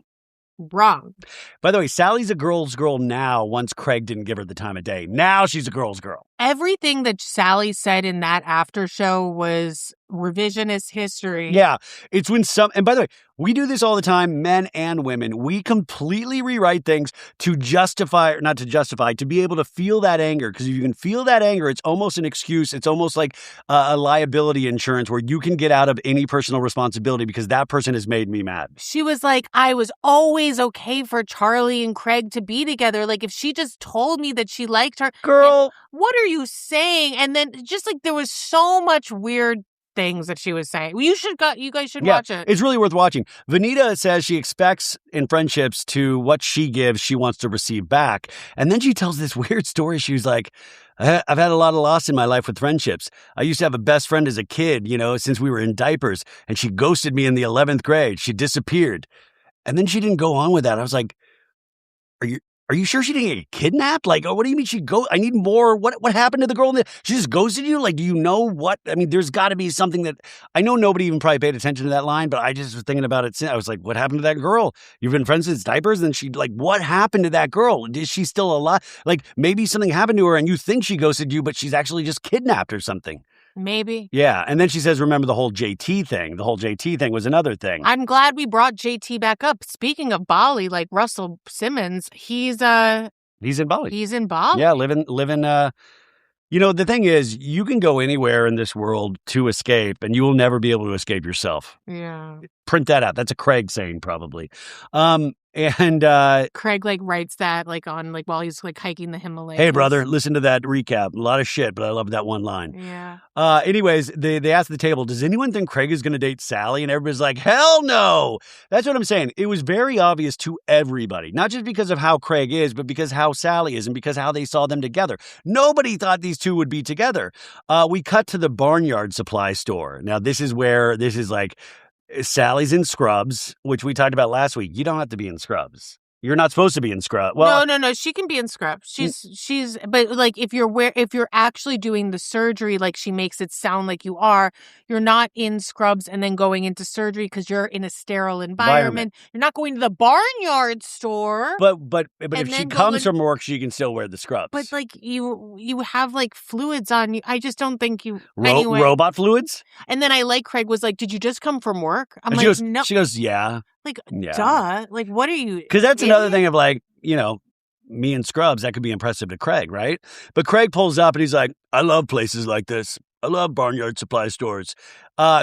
Wrong. By the way, Sally's a girl's girl now once Craig didn't give her the time of day. Now she's a girl's girl. Everything that Sally said in that after show was revisionist history. Yeah. It's when and by the way, we do this all the time, men and women. We completely rewrite things to be able to feel that anger. Because if you can feel that anger, it's almost an excuse. It's almost like a liability insurance where you can get out of any personal responsibility because that person has made me mad. She was like, I was always okay for Charlie and Craig to be together. Like, if she just told me that she liked her. Girl. What are you saying? And then just like there was so much weird things that she was saying. You guys should watch it. It's really worth watching. Vanita says she expects in friendships to what she gives, she wants to receive back. And then she tells this weird story. She was like, I've had a lot of loss in my life with friendships. I used to have a best friend as a kid, since we were in diapers, and she ghosted me in the 11th grade. She disappeared. And then she didn't go on with that. I was like, Are you sure she didn't get kidnapped? Like, what do you mean I need more? What happened to the girl? She just ghosted you? Like, do you know what? I mean, there's got to be something that, I know nobody even probably paid attention to that line, but I just was thinking about it. I was like, what happened to that girl? You've been friends since diapers? And she what happened to that girl? Is she still alive? Like, maybe something happened to her and you think she ghosted you, but she's actually just kidnapped or something. Maybe. Yeah. And then she says, remember the whole JT thing. The whole JT thing was another thing. I'm glad we brought JT back up. Speaking of Bali, like Russell Simmons, he's He's in Bali. He's in Bali. Yeah, living. You know, the thing is, you can go anywhere in this world to escape, and you will never be able to escape yourself. Yeah. Print that out. That's a Craig saying, probably. Craig writes that on while he's hiking the Himalayas. Hey, brother, listen to that recap. A lot of shit, but I love that one line. Yeah. Anyways, they asked the table, does anyone think Craig is going to date Sally? And everybody's like, hell no. That's what I'm saying. It was very obvious to everybody, not just because of how Craig is, but because how Sally is and because how they saw them together. Nobody thought these two would be together. We cut to the barnyard supply store. Now, this is Sally's in scrubs, which we talked about last week. You don't have to be in scrubs. You're not supposed to be in scrubs. Well, no. She can be in scrubs. She's but if you're actually doing the surgery, she makes it sound like you are, you're not in scrubs and then going into surgery because you're in a sterile environment. You're not going to the barnyard store. But if she comes from work, she can still wear the scrubs. But you have fluids on you. I just don't think you anyway. Robot fluids. And then Craig was like, "Did you just come from work?" I'm like, "No." She goes, "Yeah." Duh. What are you? Because that's another thing of me in scrubs, that could be impressive to Craig, right? But Craig pulls up and he's like, I love places like this. I love barnyard supply stores.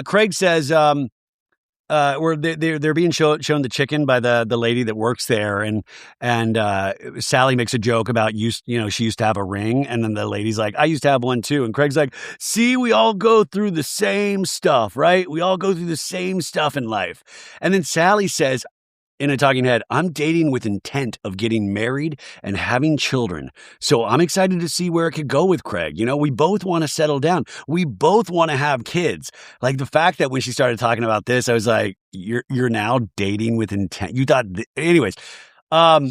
Craig says, where they're being shown the chicken by the lady that works there, and Sally makes a joke about she used to have a ring, and then the lady's like, I used to have one too, and Craig's like, see, we all go through the same stuff, right? We all go through the same stuff in life. And then Sally says, in a talking head, I'm dating with intent of getting married and having children. So I'm excited to see where it could go with Craig. We both want to settle down. We both want to have kids. The fact that when she started talking about this, I was like, you're now dating with intent. You thought, anyways.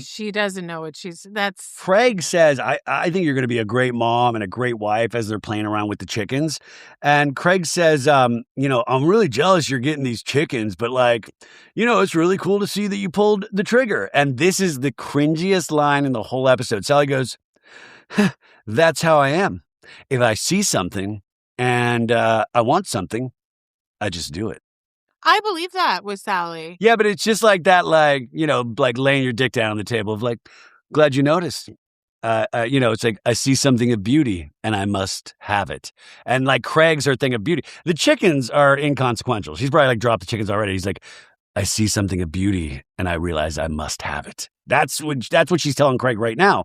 She doesn't know what that's. Craig says, I think you're going to be a great mom and a great wife as they're playing around with the chickens. And Craig says, I'm really jealous you're getting these chickens, but it's really cool to see that you pulled the trigger. And this is the cringiest line in the whole episode. Sally goes, that's how I am. If I see something and I want something, I just do it. I believe that with Sally. Yeah, but it's just like that, laying your dick down on the table of glad you noticed. It's like, I see something of beauty and I must have it. And Craig's her thing of beauty. The chickens are inconsequential. She's probably dropped the chickens already. He's like, I see something of beauty and I realize I must have it. That's what she's telling Craig right now.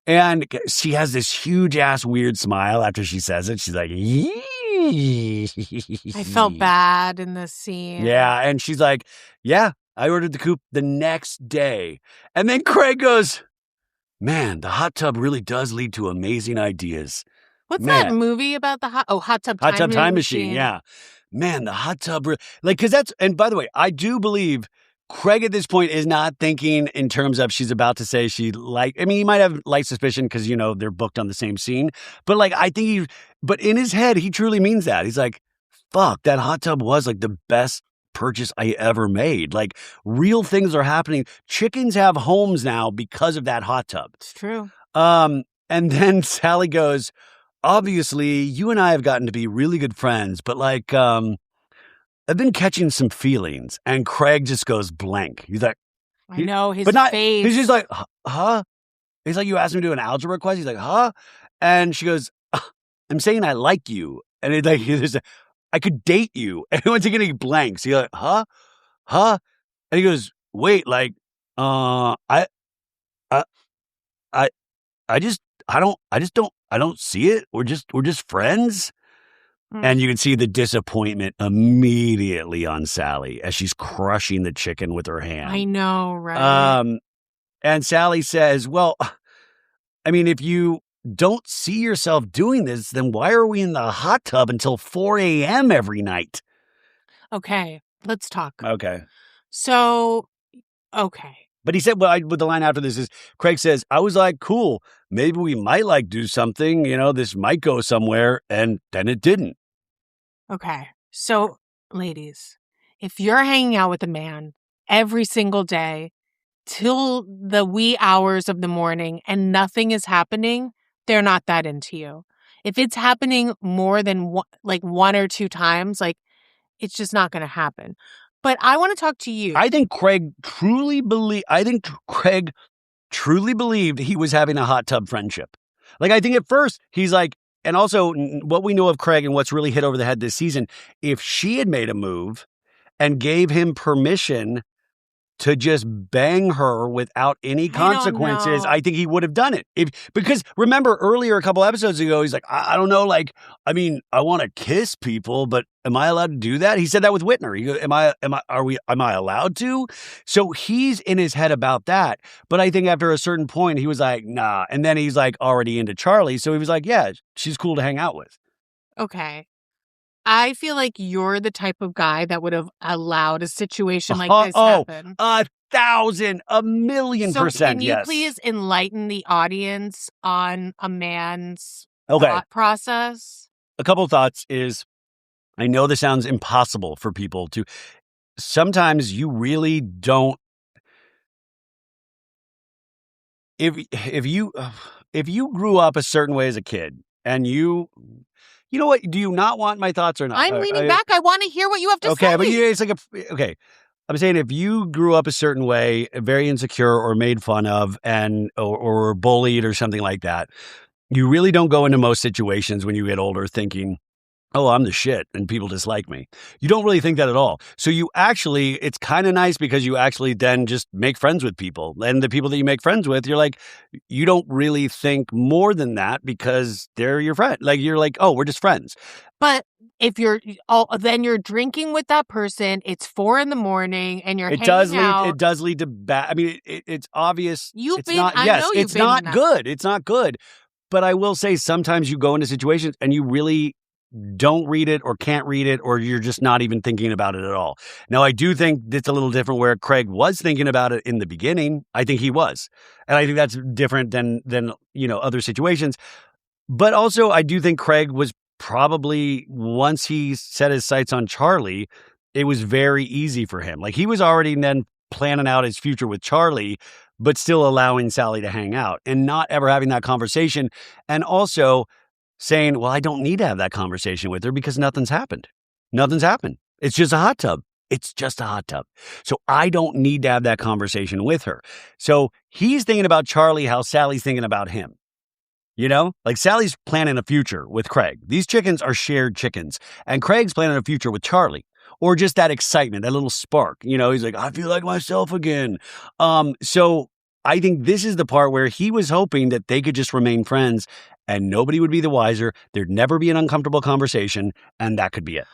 And she has this huge ass weird smile after she says it. She's like, yee. I felt bad in this scene. Yeah, and she's like, yeah, I ordered the coupe the next day. And then Craig goes, man, the hot tub really does lead to amazing ideas. What's that movie about the Hot Tub Time Machine? Yeah. Man, the hot tub, because that's, and by the way, I do believe Craig at this point is not thinking in terms of she's about to say he might have light suspicion because, they're booked on the same scene. But I think but in his head, he truly means that. He's like, fuck, that hot tub was the best purchase I ever made. Real things are happening. Chickens have homes now because of that hot tub. It's true. And then Sally goes, obviously, you and I have gotten to be really good friends, but I've been catching some feelings. And Craig just goes blank. He's like, I know his face. He's just like, huh? He's like, you asked him to do an algebra quiz? He's like, huh? And she goes, I'm saying I like you. And he's like, I could date you. And he went to getting blanks. He's like, huh? Huh? And he goes, wait, I don't see it. We're just friends. And you can see the disappointment immediately on Sally as she's crushing the chicken with her hand. I know, right? And Sally says, well, if you don't see yourself doing this, then why are we in the hot tub until 4 a.m. every night? Okay, let's talk. Okay. So, okay. But he said, with the line after this is, Craig says, I was like, cool, maybe we might do something, this might go somewhere, and then it didn't. Okay. So, ladies, if you're hanging out with a man every single day till the wee hours of the morning and nothing is happening, they're not that into you. If it's happening more than one or two times, it's just not going to happen. But I want to talk to you. I think Craig truly believed he was having a hot tub friendship. Like, I think at first he's like, and also what we know of Craig and what's really hit over the head this season, if she had made a move and gave him permission to just bang her without any consequences, I think he would have done it. Because remember earlier, a couple episodes ago, he's like, I don't know, like, I mean, I want to kiss people, but am I allowed to do that? He said that with Whitner. He goes, am I allowed to? So he's in his head about that. But I think after a certain point, he was like, nah. And then he's like already into Charlie. So he was like, yeah, she's cool to hang out with. Okay. I feel like you're the type of guy that would have allowed a situation like this happen. 1,000, 1,000,000%. So can you yes. please enlighten the audience on a man's thought process? A couple thoughts is, I know this sounds impossible for people to. Sometimes you really don't. If you grew up a certain way as a kid and you know what? Do you not want my thoughts or not? I'm leaning back. I want to hear what you have to say. Okay, but it's like okay. I'm saying if you grew up a certain way, very insecure or made fun of or bullied or something like that, you really don't go into most situations when you get older thinking, oh, I'm the shit and people dislike me. You don't really think that at all. So it's kind of nice because you actually then just make friends with people. And the people that you make friends with, you're like, you don't really think more than that because they're your friend. Like, you're like, oh, we're just friends. But if then you're drinking with that person, it's 4 a.m. and you're hanging out. It does lead to bad. I mean, it's obvious. It's not good. It's not good. But I will say sometimes you go into situations and you really don't read it or can't read it, or you're just not even thinking about it at all. Now, I do think it's a little different where Craig was thinking about it in the beginning. I think he was. And I think that's different than other situations. But also, I do think Craig was probably, once he set his sights on Charlie, it was very easy for him. Like, he was already then planning out his future with Charlie, but still allowing Sally to hang out and not ever having that conversation. And also saying, well, I don't need to have that conversation with her because nothing's happened. Nothing's happened. It's just a hot tub. It's just a hot tub. So I don't need to have that conversation with her. So he's thinking about Charlie, how Sally's thinking about him. Like Sally's planning a future with Craig. These chickens are shared chickens. And Craig's planning a future with Charlie. Or just that excitement, that little spark. He's like, I feel like myself again. So I think this is the part where he was hoping that they could just remain friends and nobody would be the wiser. There'd never be an uncomfortable conversation, and that could be it.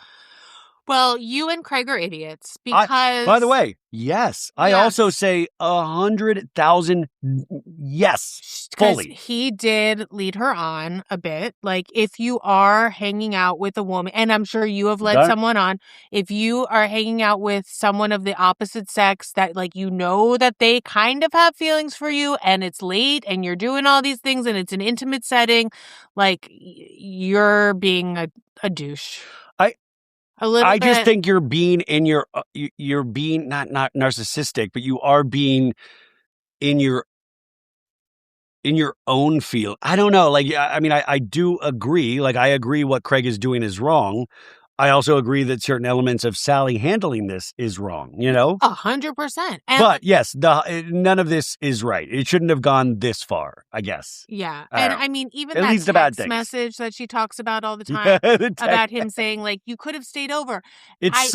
Well, you and Craig are idiots because... by the way, yes. I also say 100,000 yes, fully. He did lead her on a bit. Like, if you are hanging out with a woman, and I'm sure you have led someone on, if you are hanging out with someone of the opposite sex that, like, that they kind of have feelings for you, and it's late, and you're doing all these things, and it's an intimate setting, like, you're being a douche. I just think you're being you're being not narcissistic, but you are being in your own field. I don't know. Like, I mean, I do agree. Like, I agree what Craig is doing is wrong. I also agree that certain elements of Sally handling this is wrong, 100%. But yes, none of this is right. It shouldn't have gone this far, I guess. Yeah. And I mean, even it leads to bad things. Message that she talks about all the time about him saying, like, you could have stayed over. It's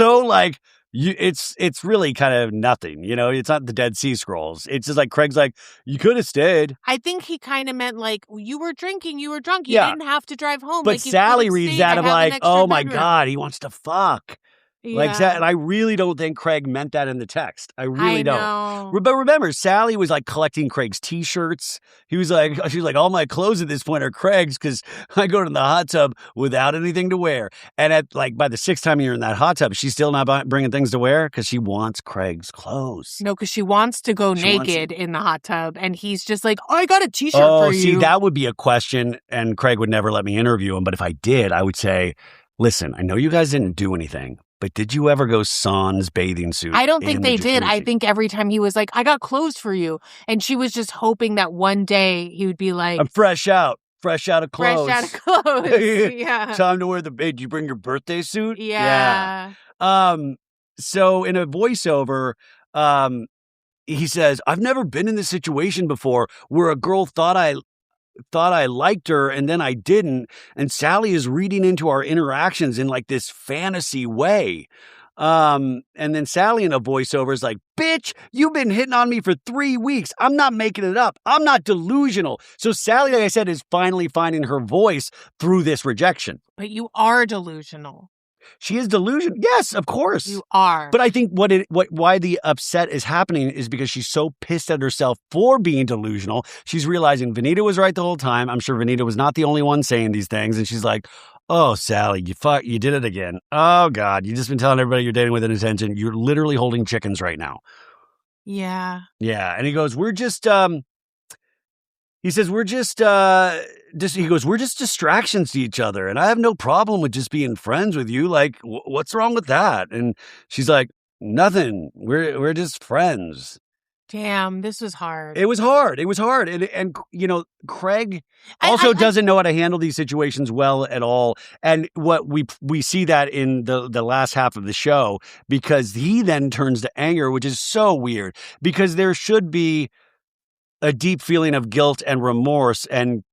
it's really kind of nothing, it's not the Dead Sea Scrolls. It's just like, Craig's like, you could have stayed. I think he kind of meant like, you were drinking, you were drunk, you didn't have to drive home. But Sally reads that of like, oh my God, he wants to fuck. Yeah. Like that, and I really don't think Craig meant that in the text. I really don't. But remember, Sally was like collecting Craig's T-shirts. She was like, all my clothes at this point are Craig's because I go to the hot tub without anything to wear. And by the 6th time you're in that hot tub, she's still not bringing things to wear because she wants Craig's clothes. No, because she wants to go naked in the hot tub, and he's just like, oh, I got a T-shirt for you. See, that would be a question, and Craig would never let me interview him. But if I did, I would say, listen, I know you guys didn't do anything, but did you ever go sans bathing suit? I don't think they did. I think every time he was like, I got clothes for you. And she was just hoping that one day he would be like, I'm fresh out of clothes. Fresh out of clothes. Yeah. Time to wear did you bring your birthday suit? Yeah. So in a voiceover, he says, I've never been in this situation before where a girl thought I liked her and then I didn't. And Sally is reading into our interactions in like this fantasy way. And then Sally in a voiceover is like, bitch, you've been hitting on me for 3 weeks. I'm not making it up. I'm not delusional. So Sally, like I said, is finally finding her voice through this rejection. But you are delusional. She is delusional. Yes, of course. You are. But I think why the upset is happening is because she's so pissed at herself for being delusional. She's realizing Vanita was right the whole time. I'm sure Vanita was not the only one saying these things. And she's like, oh, Sally, you did it again. Oh, God, you just been telling everybody you're dating with an intention. You're literally holding chickens right now. Yeah. Yeah. And he goes, we're just distractions to each other. And I have no problem with just being friends with you. Like, what's wrong with that? And she's like, nothing. We're just friends. Damn, this was hard. It was hard. And you know, Craig also doesn't know how to handle these situations well at all. And what we see that in the last half of the show, because he then turns to anger, which is so weird, because there should be a deep feeling of guilt and remorse and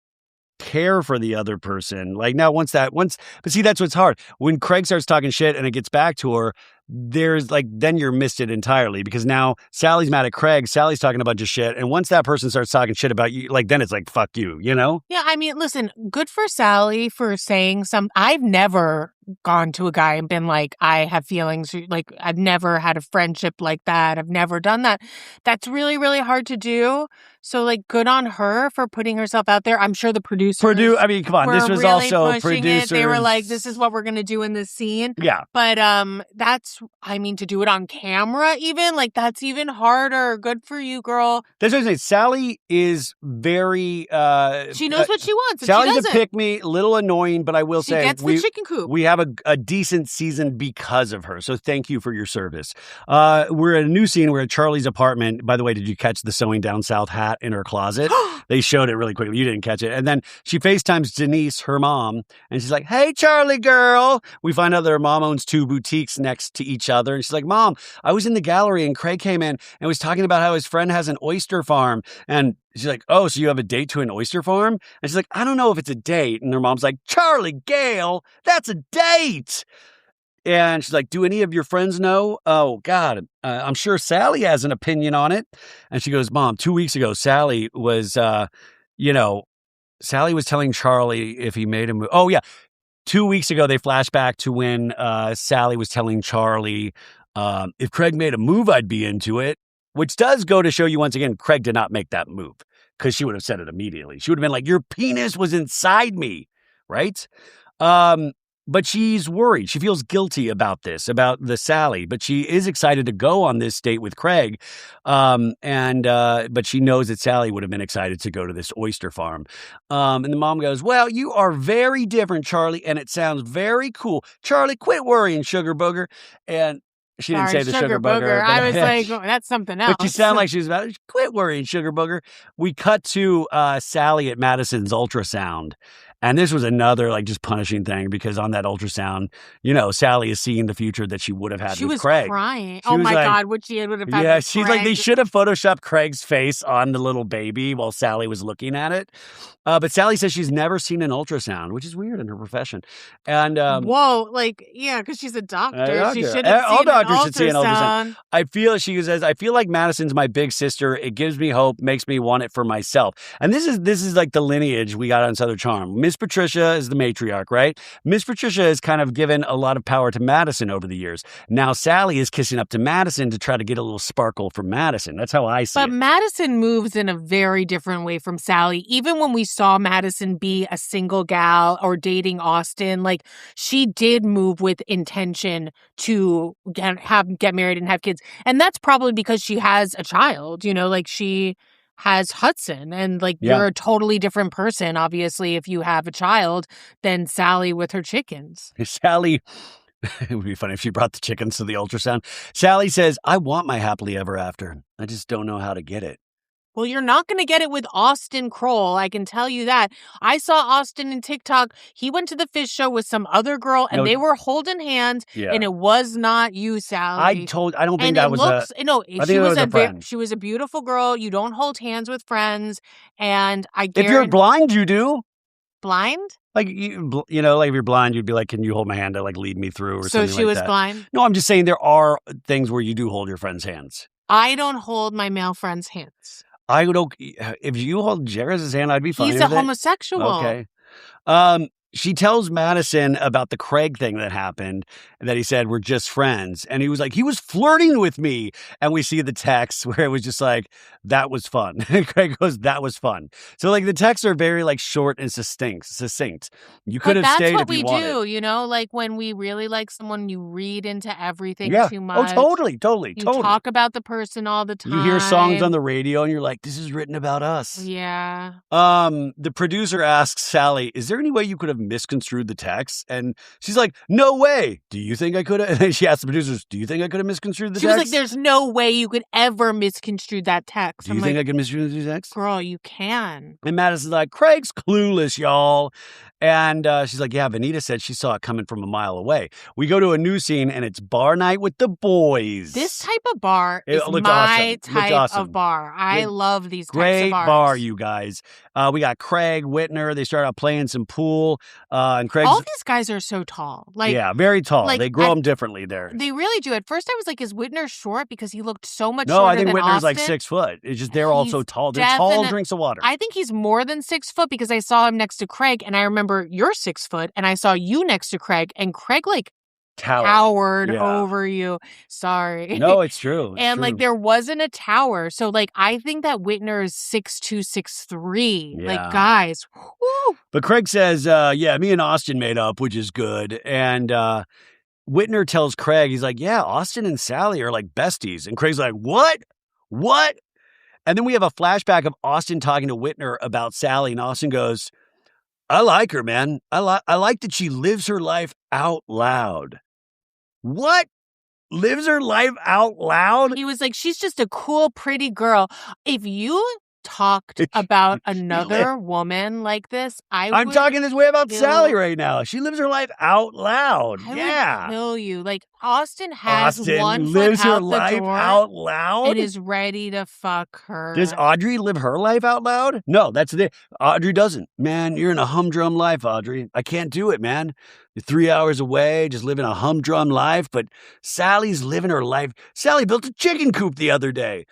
care for the other person. Like now, but see, that's what's hard. When Craig starts talking shit and it gets back to her, there's like, then you're missed it entirely, because now Sally's mad at Craig. Sally's talking a bunch of shit. And once that person starts talking shit about you, like then it's like, fuck you, you know? Yeah. I mean, listen, good for Sally for saying I've never gone to a guy and been like, I have feelings. Like I've never had a friendship like that. I've never done that. That's really, really hard to do. So like good on her for putting herself out there. I'm sure the producers I mean, come on. This was really also producers. They were like, this is what we're going to do in this scene. Yeah. But to do it on camera even, like that's even harder. Good for you, girl. That's what I'm saying. Sally is very... she knows what she wants. Sally's a pick-me, a little annoying, but I will say... She gets the chicken coop. We have a decent season because of her, so thank you for your service. We're in a new scene. We're at Charlie's apartment. By the way, did you catch the Sewing Down South hat in her closet? They showed it really quickly. You didn't catch it. And then she FaceTimes Denise, her mom, and she's like, hey, Charlie girl. We find out that her mom owns 2 boutiques next to each other. And she's like, Mom, I was in the gallery and Craig came in and was talking about how his friend has an oyster farm. And she's like, oh, so you have a date to an oyster farm? And she's like, I don't know if it's a date. And her mom's like, Charlie Gale, that's a date. And she's like, do any of your friends know? Oh, God, I'm sure Sally has an opinion on it. And she goes, Mom, 2 weeks ago, Sally was telling Charlie if he made a move. Oh, yeah. 2 weeks ago, they flash back to when Sally was telling Charlie, if Craig made a move, I'd be into it, which does go to show you once again, Craig did not make that move, because she would have said it immediately. She would have been like, your penis was inside me, right? But she's worried. She feels guilty about this, about the Sally, but she is excited to go on this date with Craig. But she knows that Sally would have been excited to go to this oyster farm. And the mom goes, well, you are very different, Charlie, and it sounds very cool. Charlie, quit worrying, sugar booger. And she didn't say the sugar booger. I was like, oh, that's something else. But you sound like she was about to quit worrying, sugar booger. We cut to Sally at Madison's ultrasound. And this was another, like, just punishing thing, because on that ultrasound, you know, Sally is seeing the future that she would have had with Craig. She was crying. Oh, my God, would she would have had Yeah, with she's Craig. like, they should have photoshopped Craig's face on the little baby while Sally was looking at it. But Sally says she's never seen an ultrasound, which is weird in her profession. And whoa, like, yeah, because she's a doctor. She should all have doctors seen should see an ultrasound. She says, I feel like Madison's my big sister. It gives me hope, makes me want it for myself. And this is like the lineage we got on Southern Charm. Miss Patricia is the matriarch, right? Miss Patricia has kind of given a lot of power to Madison over the years. Now Sally is kissing up to Madison to try to get a little sparkle from Madison. That's how I see it. But Madison moves in a very different way from Sally. Even when we saw Madison be a single gal or dating Austin, like she did move with intention to get married and have kids. And that's probably because she has a child, you know, like she has Hudson, and like you're a totally different person, obviously, if you have a child than Sally with her chickens. Sally, it would be funny if she brought the chickens to the ultrasound. Sally says, I want my happily ever after. I just don't know how to get it. Well, you're not going to get it with Austin Kroll. I can tell you that. I saw Austin in TikTok. He went to the fish show with some other girl, and they were holding hands, and it was not you, Sally. I don't think and that it was looks, a... no, I think it was a friend. she was a beautiful girl. You don't hold hands with friends, and I guarantee... If you're blind, you do. Blind? Like, you know, like if you're blind, you'd be like, can you hold my hand to like lead me through or something like that. So she was blind? No, I'm just saying there are things where you do hold your friend's hands. I don't hold my male friend's hands. I would, if you hold Jairus' hand, I'd be fine with it. He's a homosexual. Okay. She tells Madison about the Craig thing that happened, and that he said, we're just friends. And he was like, he was flirting with me. And we see the text where it was just like, that was fun. And Craig goes, that was fun. So like the texts are very like short and succinct. You could have stayed if you wanted. That's what we do, you know, like when we really like someone, you read into everything too much. Oh, totally. You talk about the person all the time. You hear songs on the radio and you're like, this is written about us. Yeah. The producer asks Sally, is there any way you could have misconstrued the text? And she's like, no way. Do you think I could have? And she asked the producers, do you think I could have misconstrued the text? She was like, there's no way you could ever misconstrue that text. Do you think I could misconstrue the text? Girl, you can. And Madison's like, Craig's clueless, y'all. And she's like, yeah, Vanita said she saw it coming from a mile away. We go to a new scene, and it's bar night with the boys. This type of bar is my type of bar. I love these types of bars. Great bar, you guys. We got Craig, Whitner. They start out playing some pool. And Craig's... All these guys are so tall. Like, yeah, very tall. Like, they grow them differently there. They really do. At first, I was like, is Whitner short? Because he looked so much shorter than Austin. No, I think Whitner's like 6 foot. It's just they're all so tall. They're tall drinks of water. I think he's more than 6 foot because I saw him next to Craig, and I remember you're 6 foot, and I saw you next to Craig, and Craig like towered over you. Sorry. No, it's true. And like there wasn't a tower. So like I think that Whitner is 6'2", 6'3". Yeah. Like guys. Woo. But Craig says, yeah, me and Austin made up, which is good. And Whitner tells Craig, he's like, yeah, Austin and Sally are like besties. And Craig's like, what? What? And then we have a flashback of Austin talking to Whitner about Sally, and Austin goes, I like her, man. I like that she lives her life out loud. What? Lives her life out loud? He was like, she's just a cool, pretty girl. If you talked about another woman like this, I'm talking this way about Sally right now. She lives her life out loud. I would kill you. Like Austin has one lives foot out her the life door out loud and is ready to fuck her. Does Audrey live her life out loud? No, that's the Audrey doesn't. Man, you're in a humdrum life, Audrey. I can't do it, man. You're 3 hours away, just living a humdrum life. But Sally's living her life. Sally built a chicken coop the other day.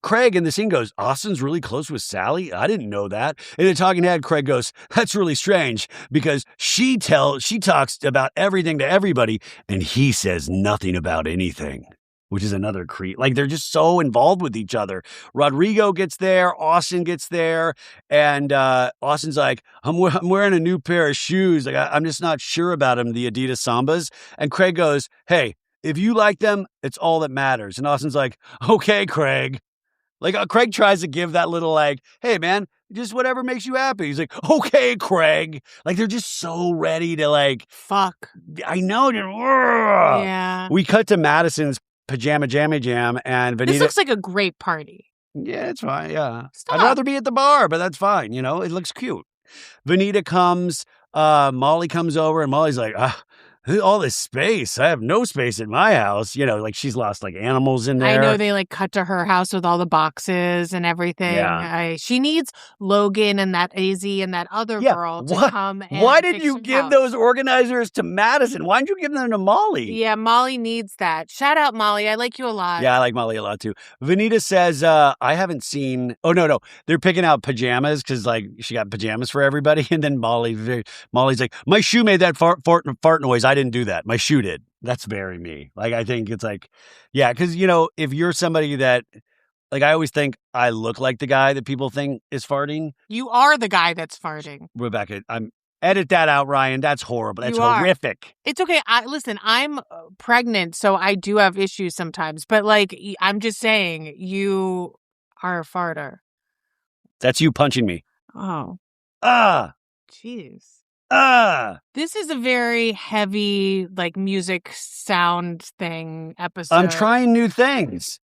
Craig in the scene goes, Austin's really close with Sally? I didn't know that. In the talking head, Craig goes, that's really strange because she talks about everything to everybody and he says nothing about anything, which is another creep. Like they're just so involved with each other. Rodrigo gets there, Austin gets there, and Austin's like, I'm wearing a new pair of shoes. Like I'm just not sure about them, the Adidas Sambas. And Craig goes, hey, if you like them, it's all that matters. And Austin's like, okay, Craig. Like, Craig tries to give that little, like, hey, man, just whatever makes you happy. He's like, okay, Craig. Like, they're just so ready to, like... Fuck. I know. Yeah. We cut to Madison's pajama jammy jam, and Vanita... This looks like a great party. Yeah, it's fine, yeah. Stop. I'd rather be at the bar, but that's fine, you know? It looks cute. Vanita comes, Molly comes over, and Molly's like, all this space. I have no space in my house. You know, like she's lost like animals in there. I know they like cut to her house with all the boxes and everything. Yeah. She needs Logan and that Izzy and that other girl to come and why did you give those organizers to Madison? Why didn't you give them to Molly? Yeah, Molly needs that. Shout out, Molly. I like you a lot. Yeah, I like Molly a lot too. Vanita says, I haven't seen... Oh, no. They're picking out pajamas because like she got pajamas for everybody. And then Molly's like, my shoe made that fart noise. I didn't do that. My shoe did. That's very me. Like, I think it's like, yeah, because, you know, if you're somebody that, like, I always think I look like the guy that people think is farting. You are the guy that's farting. Rebecca, edit that out, Ryan. That's horrible. That's horrific. It's okay. Listen, I'm pregnant, so I do have issues sometimes. But, like, I'm just saying, you are a farter. That's you punching me. Oh. Jeez. This is a very heavy, like, music sound thing episode. I'm trying new things.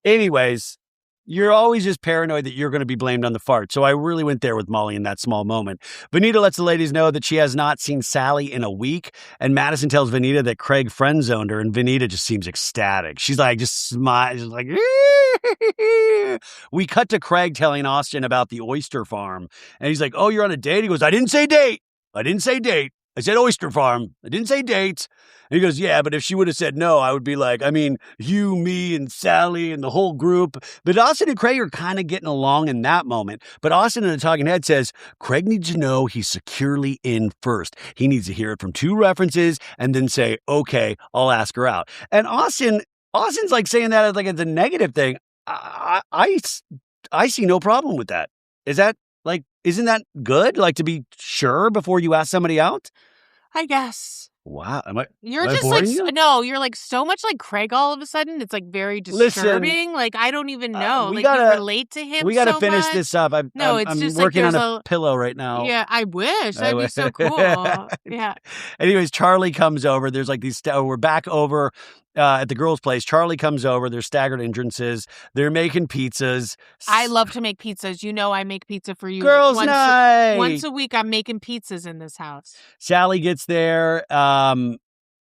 Anyways, you're always just paranoid that you're going to be blamed on the fart. So I really went there with Molly in that small moment. Vanita lets the ladies know that she has not seen Sally in a week. And Madison tells Vanita that Craig friend zoned her. And Vanita just seems ecstatic. She's like, just smiles, like, we cut to Craig telling Austin about the oyster farm. And he's like, oh, you're on a date? He goes, I didn't say date. I didn't say date. I said oyster farm. I didn't say date. And he goes, yeah, but if she would have said no, I would be like, I mean, you, me, and Sally, and the whole group. But Austin and Craig are kind of getting along in that moment. But Austin in the talking head says, Craig needs to know he's securely in first. He needs to hear it from 2 references and then say, okay, I'll ask her out. And Austin's like saying that like it's a negative thing. I see no problem with that. Isn't that good? Like to be sure before you ask somebody out? I guess. Wow. You're am I just boring like, you? No, you're like so much like Craig all of a sudden. It's like very disturbing. Like, I don't even know. We like, gotta, you relate to him. We got to so finish much. this up. I'm just working like on a pillow right now. Yeah, I wish. That'd be so cool. Yeah. Anyways, Charlie comes over. There's like these, we're back over at the girls' place. Charlie comes over. There's staggered entrances. They're making pizzas. I love to make pizzas. You know, I make pizza for you. Girls' night. Once a week, I'm making pizzas in this house. Sally gets there.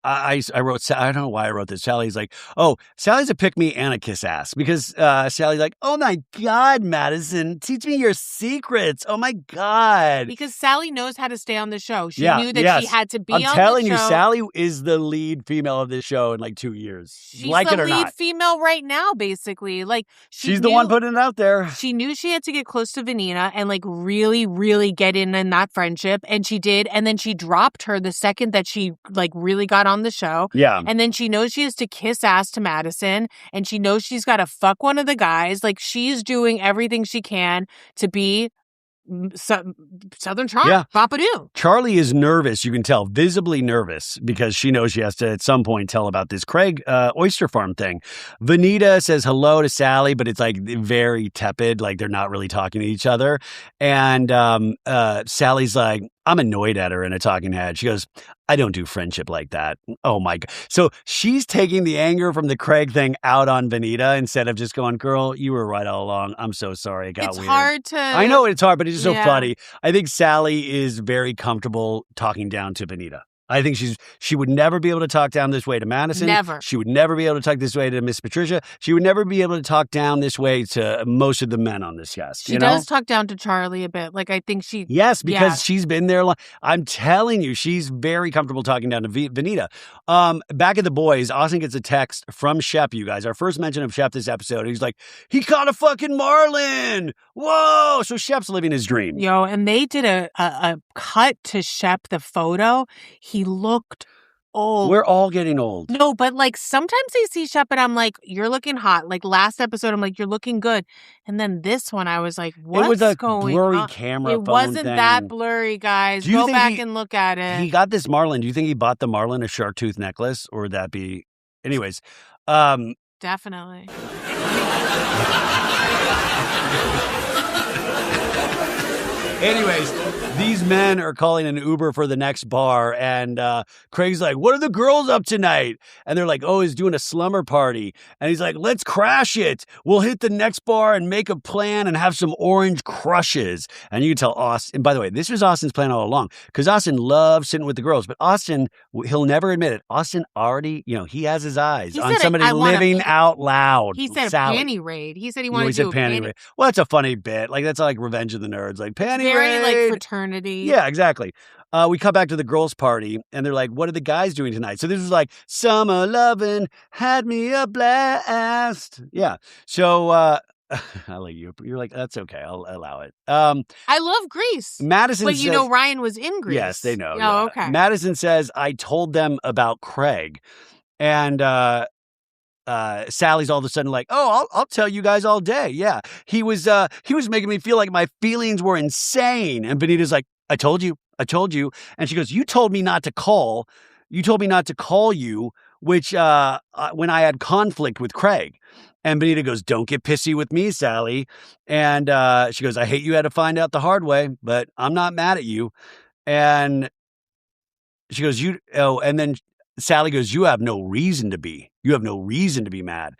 I wrote, I don't know why I wrote this. Sally's like, oh, Sally's a pick me and a kiss ass because Sally's like, oh my God, Madison, teach me your secrets. Oh my God. Because Sally knows how to stay on the show. She knew that she had to be on the show. I'm telling you, Sally is the lead female of this show in like 2 years. She's like it or the lead female right now, basically. Like she's the one putting it out there. She knew she had to get close to Vanita and like really, really get in that friendship. And she did. And then she dropped her the second that she like really got on the show. Yeah. And then she knows she has to kiss ass to Madison. And she knows she's got to fuck one of the guys. Like she's doing everything she can to be Southern Charm. Yeah. Papadoo. Charlie is nervous. You can tell, visibly nervous, because she knows she has to at some point tell about this Craig oyster farm thing. Vanita says hello to Sally, but it's like very tepid, like they're not really talking to each other. And Sally's like, I'm annoyed at her in a talking head. She goes, I don't do friendship like that. Oh my God. So she's taking the anger from the Craig thing out on Vanita instead of just going, girl, you were right all along. I'm so sorry. It got weird. It's hard to. I know it's hard, but it's just so funny. I think Sally is very comfortable talking down to Vanita. I think she would never be able to talk down this way to Madison. Never. She would never be able to talk this way to Miss Patricia. She would never be able to talk down this way to most of the men on this cast. She does talk down to Charlie a bit. Like, I think she... Yes, because she's been there. I'm telling you, she's very comfortable talking down to Vanita. Back at the boys, Austin gets a text from Shep, you guys. Our first mention of Shep this episode. He's like, he caught a fucking marlin. Whoa! So Shep's living his dream. Yo, and they did a cut to Shep, the photo. He looked old. We're all getting old. No, but like sometimes I see Shep and I'm like, you're looking hot. Like last episode, I'm like, you're looking good. And then this one, I was like, what's going on? It was a blurry camera phone It wasn't thing. that blurry, guys. Go back and look at it. He got this marlin. Do you think he bought the marlin a shark tooth necklace? Or would that be... Anyways. Definitely. Anyways, these men are calling an Uber for the next bar, and Craig's like, what are the girls up tonight? And they're like, oh, he's doing a slumber party. And he's like, let's crash it. We'll hit the next bar and make a plan and have some orange crushes. And you can tell Austin, and by the way, this was Austin's plan all along, because Austin loves sitting with the girls, but Austin, he'll never admit it. Austin already, he has his eyes on somebody living out loud. He said Sally. Panty raid. He said he wanted to do a panty raid. Well, that's a funny bit. Like, that's like Revenge of the Nerds. Like, panty raid. Very like fraternity. Yeah, exactly. We come back to the girls' party, and they're like, what are the guys doing tonight? So this was like, summer lovin' had me a blast. Yeah. So I like you. You're like, that's okay. I'll allow it. I love Greece. Madison but says, Ryan was in Greece. Yes, they know. Oh, yeah. okay. Madison says, I told them about Craig. And Sally's all of a sudden like, oh, I'll tell you guys all day. Yeah. He was making me feel like my feelings were insane. And Benita's like, I told you. And she goes, you told me not to call you, which, when I had conflict with Craig. And Benita goes, don't get pissy with me, Sally. And, she goes, I hate you had to find out the hard way, but I'm not mad at you. And she goes, and then Sally goes, you have no reason to be. You have no reason to be mad.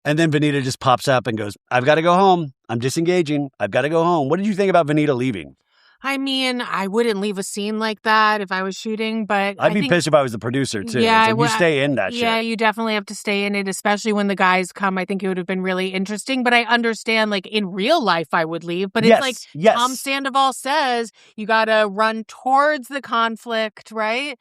And then Vanita just pops up and goes, I've got to go home. I'm disengaging. I've got to go home. What did you think about Vanita leaving? I mean, I wouldn't leave a scene like that if I was shooting, but I'd be pissed if I was the producer, too. Yeah, you stay in that shit. Yeah, you definitely have to stay in it, especially when the guys come. I think it would have been really interesting, but I understand, like, in real life, I would leave. But it's like Tom Sandoval says, you got to run towards the conflict, right?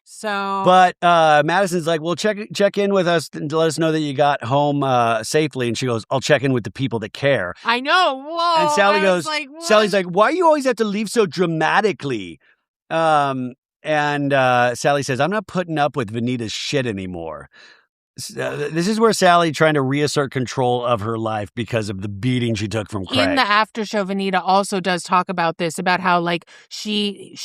So, but Madison's like, well, check in with us and let us know that you got home safely. And she goes, I'll check in with the people that care. I know. Whoa. And Sally goes, Sally's like, why do you always have to leave so dramatically? And Sally says, I'm not putting up with Vanita's shit anymore. This is where Sally trying to reassert control of her life because of the beating she took from Craig. In the after show, Vanita also does talk about this, about how like she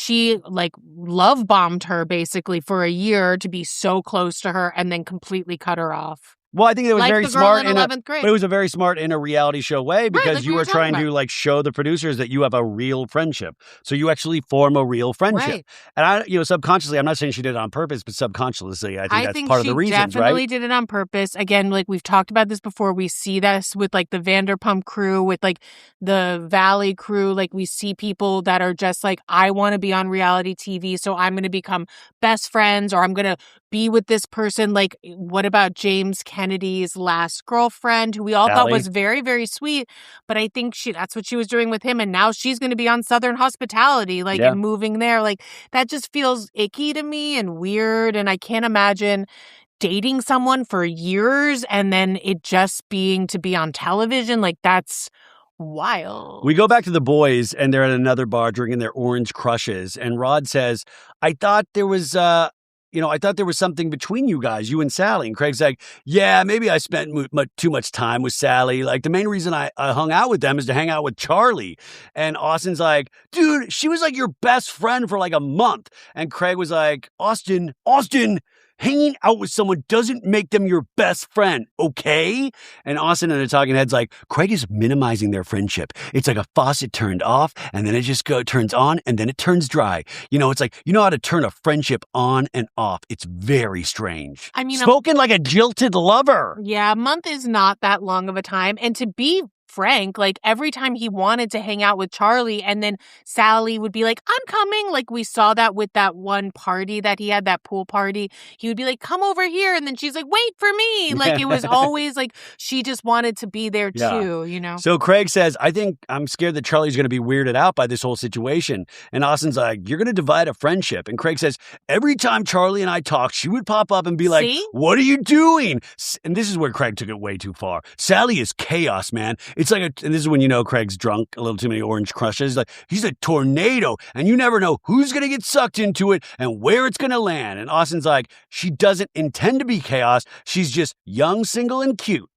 like love bombed her basically for a year to be so close to her and then completely cut her off. Well, I think it was like very the girl smart in 11th grade. But it was a very smart in a reality show way because like you were trying to like show the producers that you have a real friendship. So you actually form a real friendship. Right. And I, subconsciously, I'm not saying she did it on purpose, but subconsciously, I think that's part of the reasons, right? I think she definitely did it on purpose. Again, like we've talked about this before. We see this with like the Vanderpump crew, with like the Valley crew. Like we see people that are just like, I want to be on reality TV, so I'm going to become best friends, or I'm going to be with this person. Like, what about James Kennedy's last girlfriend, who we all thought was very, very sweet, but I think that's what she was doing with him, and now she's going to be on Southern Hospitality, like, and moving there. Like, that just feels icky to me and weird, and I can't imagine dating someone for years and then it just being to be on television. Like, that's wild. We go back to the boys, and they're at another bar drinking their orange crushes, and Rod says, I thought there was something between you guys, you and Sally. And Craig's like, yeah, maybe I spent too much time with Sally. Like, the main reason I hung out with them is to hang out with Charlie. And Austin's like, dude, she was like your best friend for like a month. And Craig was like, Austin, hanging out with someone doesn't make them your best friend, okay? And Austin and the talking head's like, Craig is minimizing their friendship. It's like a faucet turned off, and then it just turns on, and then it turns dry. It's like, you know how to turn a friendship on and off. It's very strange. I mean, spoken like a jilted lover. Yeah, a month is not that long of a time. And to be frank, like every time he wanted to hang out with Charlie and then Sally would be like, I'm coming. Like we saw that with that one party that he had, that pool party. He would be like, come over here. And then she's like, wait for me. Like it was always like she just wanted to be there too, So Craig says, I think I'm scared that Charlie's going to be weirded out by this whole situation. And Austin's like, you're going to divide a friendship. And Craig says, every time Charlie and I talk, she would pop up and be like, what are you doing? And this is where Craig took it way too far. Sally is chaos, man. It's like and this is when Craig's drunk, a little too many orange crushes. Like, he's a tornado, and you never know who's going to get sucked into it and where it's going to land. And Austin's like, she doesn't intend to be chaos. She's just young, single, and cute.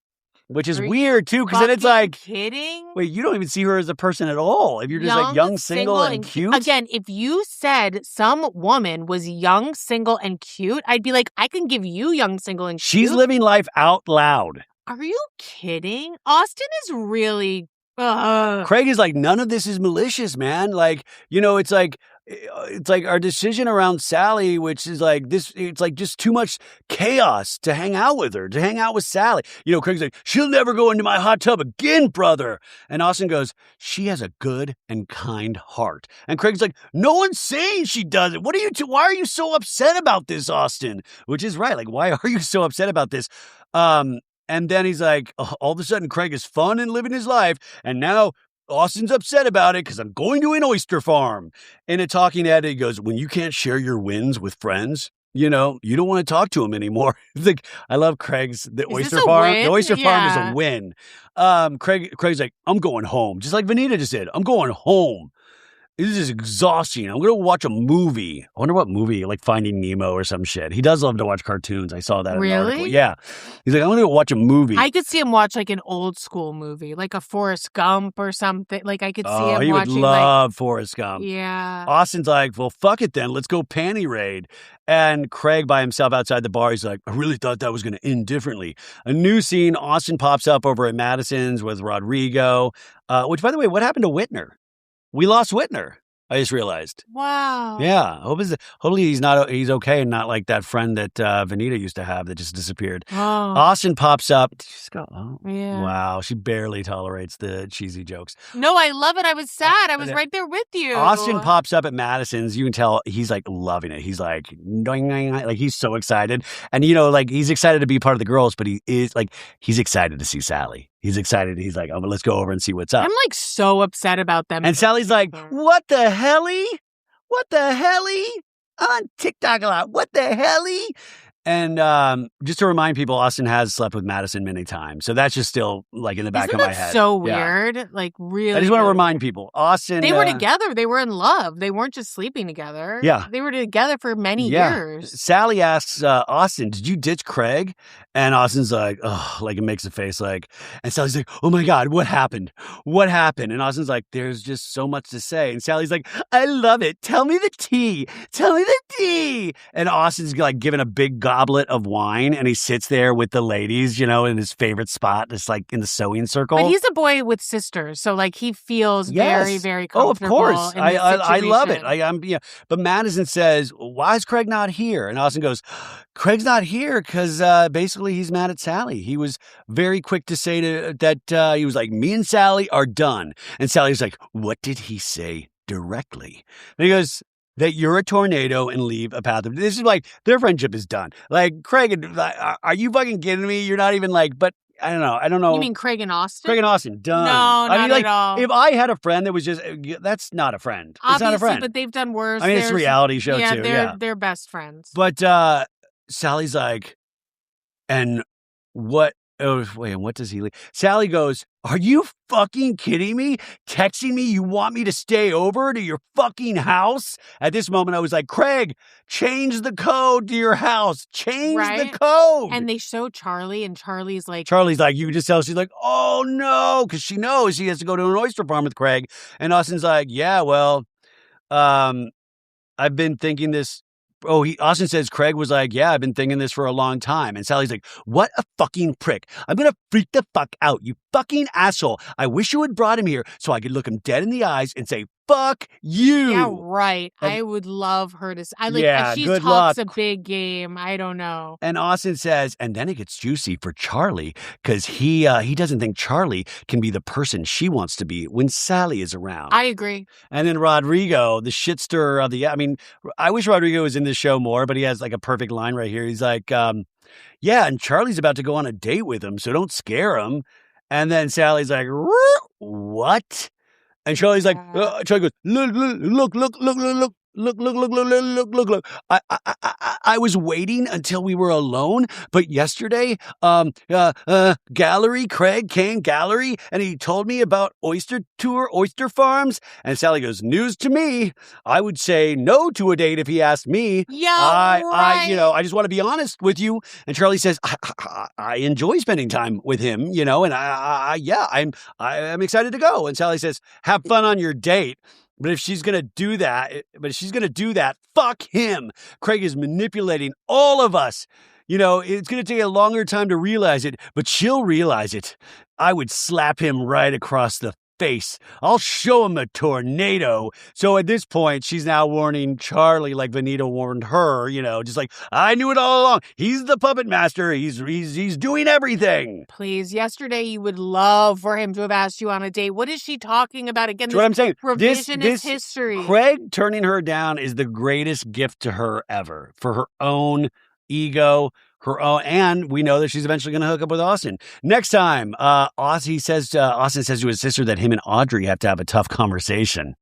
Which is weird, too, because then it's like, kidding? Wait, you don't even see her as a person at all. If you're just like young, single, and cute. Again, if you said some woman was young, single, and cute, I'd be like, I can give you young, single, and cute. She's living life out loud. Are you kidding? Austin is really... Craig is like, none of this is malicious, man. Like, it's like our decision around Sally, which is like this, it's like just too much chaos to hang out with her, to hang out with Sally. Craig's like, she'll never go into my hot tub again, brother. And Austin goes, she has a good and kind heart. And Craig's like, no one's saying she doesn't. Why are you so upset about this, Austin? Which is right. Like, why are you so upset about this? And then he's like, all of a sudden, Craig is fun and living his life. And now Austin's upset about it because I'm going to an oyster farm. In a talking head, he goes, when you can't share your wins with friends, you don't want to talk to him anymore. Like, I love Craig's, the oyster farm. The oyster farm is a win. Craig's like, I'm going home. Just like Vanita just said, I'm going home. This is exhausting. I'm going to watch a movie. I wonder what movie, like Finding Nemo or some shit. He does love to watch cartoons. I saw that in the article. Yeah. He's like, I'm going to go watch a movie. I could see him watch like an old school movie, like a Forrest Gump or something. Like I could see him watching. He would love Forrest Gump. Yeah. Austin's like, well, fuck it then. Let's go panty raid. And Craig by himself outside the bar, he's like, I really thought that was going to end differently. A new scene, Austin pops up over at Madison's with Rodrigo, which, by the way, what happened to Whitner? We lost Whitner. I just realized. Wow. Yeah. Hopefully he's okay and not like that friend that Vanita used to have that just disappeared. Oh. Austin pops up. Just go, Yeah. Wow. She barely tolerates the cheesy jokes. No, I love it. I was sad. I was right there with you. Austin pops up at Madison's. You can tell he's like loving it. He's like, like he's so excited. And, like he's excited to be part of the girls, but he is like, he's excited to see Sally. He's excited. He's like, let's go over and see what's up. I'm like so upset about them. And Sally's like, what the helly? What the helly? I'm on TikTok a lot. What the helly? And just to remind people, Austin has slept with Madison many times. So that's just still like in the back of my head. So weird. Yeah. Like really. I just want to remind people, Austin. They were together. They were in love. They weren't just sleeping together. Yeah. They were together for many years. Sally asks Austin, did you ditch Craig? And Austin's like, oh, like it makes a face like, and Sally's like, oh my God, what happened? What happened? And Austin's like, there's just so much to say. And Sally's like, I love it. Tell me the tea. Tell me the tea. And Austin's like giving a big goblet of wine, and he sits there with the ladies, in his favorite spot, just like in the sewing circle. But he's a boy with sisters, so like he feels very, very comfortable. Oh, of course, I love it. But Madison says, "Why is Craig not here?" And Austin goes, "Craig's not here because basically he's mad at Sally. He was very quick to say that he was like, me and Sally are done." And Sally's like, "What did he say directly?" And he goes, that you're a tornado and leave a path of... This is like, their friendship is done. Like, Craig, are you fucking kidding me? You're not even like, but I don't know. You mean Craig and Austin? Craig and Austin, done. No, not at all. If I had a friend that was just, that's not a friend. It's not a friend. But they've done worse. I mean, it's a reality show too. They're best friends. But Sally's like, and what... Oh, wait, and what does he leave? Sally goes, are you fucking kidding me? Texting me you want me to stay over to your fucking house? At this moment, I was like, Craig, change the code to your house. Change the code. And they show Charlie, and Charlie's like, you can just tell she's like, oh no, because she knows she has to go to an oyster farm with Craig. And Austin's like, yeah, well, I've been thinking this. Austin says Craig was like, yeah, I've been thinking this for a long time. And Sally's like, what a fucking prick. I'm going to freak the fuck out, you fucking asshole. I wish you had brought him here so I could look him dead in the eyes and say, fuck you. Yeah, right. I would love her to. She talks a big game. I don't know. And Austin says, and then it gets juicy for Charlie because he doesn't think Charlie can be the person she wants to be when Sally is around. I agree. And then Rodrigo, the shit stirrer of the... I mean, I wish Rodrigo was in this show more, but he has like a perfect line right here. He's like, yeah, and Charlie's about to go on a date with him, so don't scare him. And then Sally's like, what? And Charlie's like, Charlie goes, look. I was waiting until we were alone, but yesterday, Craig came, and he told me about oyster farms. And Sally goes, news to me. I would say no to a date if he asked me. Yeah, I just want to be honest with you. And Charlie says, I enjoy spending time with him, and I'm excited to go. And Sally says, have fun on your date. But if she's going to do that, fuck him. Craig is manipulating all of us. It's going to take a longer time to realize it, but she'll realize it. I would slap him right across the face. I'll show him a tornado. So at this point, she's now warning Charlie like Vanita warned her, just like, I knew it all along. He's the puppet master. He's doing everything. Please, yesterday you would love for him to have asked you on a date. What is she talking about again? That's what I'm saying. Revisionist history. Craig turning her down is the greatest gift to her ever for her own ego, and we know that she's eventually going to hook up with Austin. Next time, Austin says to his sister that him and Audrey have to have a tough conversation.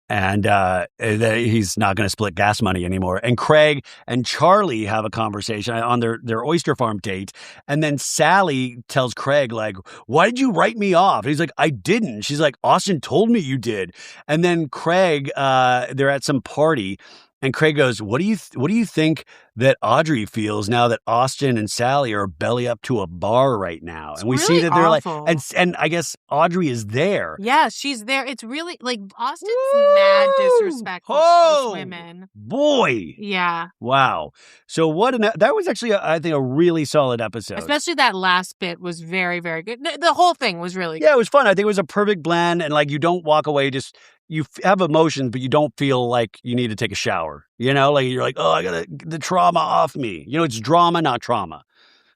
And that he's not going to split gas money anymore. And Craig and Charlie have a conversation on their oyster farm date. And then Sally tells Craig, like, why did you write me off? And he's like, I didn't. She's like, Austin told me you did. And then Craig, they're at some party. And Craig goes, what do you think that Audrey feels now that Austin and Sally are belly up to a bar right now? It's and we really see that they're awful. like, and I guess Audrey is there. Yeah, she's there. It's really like Austin's mad disrespectful to these women. Boy. Yeah. Wow. So that was actually, I think, a really solid episode. Especially that last bit was very, very good. The whole thing was really good. Yeah, it was fun. I think it was a perfect blend. And like, you don't walk away just have emotions, but you don't feel like you need to take a shower. You're like, oh, I gotta get the trauma off me. It's drama, not trauma.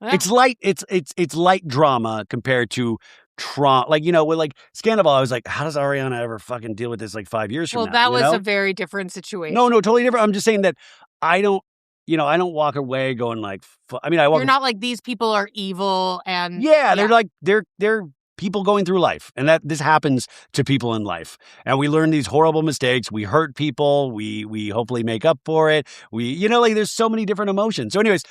Yeah. It's light. It's light drama compared to trauma. With Scandal, I was like, how does Ariana ever fucking deal with this 5 years from now? Well, that was a very different situation. No, totally different. I'm just saying that I don't walk away going I walk. You're not like these people are evil and they're people going through life, and that this happens to people in life, and we learn these horrible mistakes. We hurt people. We hopefully make up for it. There's so many different emotions. So anyways,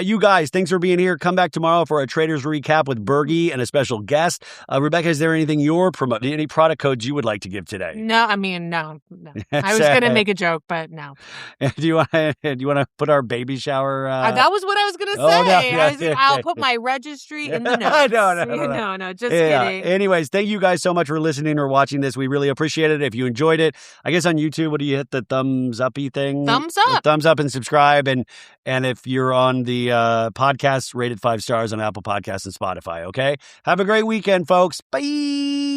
you guys, thanks for being here. Come back tomorrow for a Traders Recap with Bergie and a special guest. Rebecca, is there anything you're promoting? Any product codes you would like to give today? No, I mean, no. I was going to make a joke, but no. Do you want to put our baby shower? That was what I was going to say. I'll put my registry in the notes. No, just kidding. Anyways, thank you guys so much for listening or watching this. We really appreciate it. If you enjoyed it, I guess on YouTube, what do you hit the thumbs uppy thing? Thumbs up. Thumbs up and subscribe. And if you're on the podcast, rate it 5 stars on Apple Podcasts and Spotify. Okay. Have a great weekend, folks. Bye.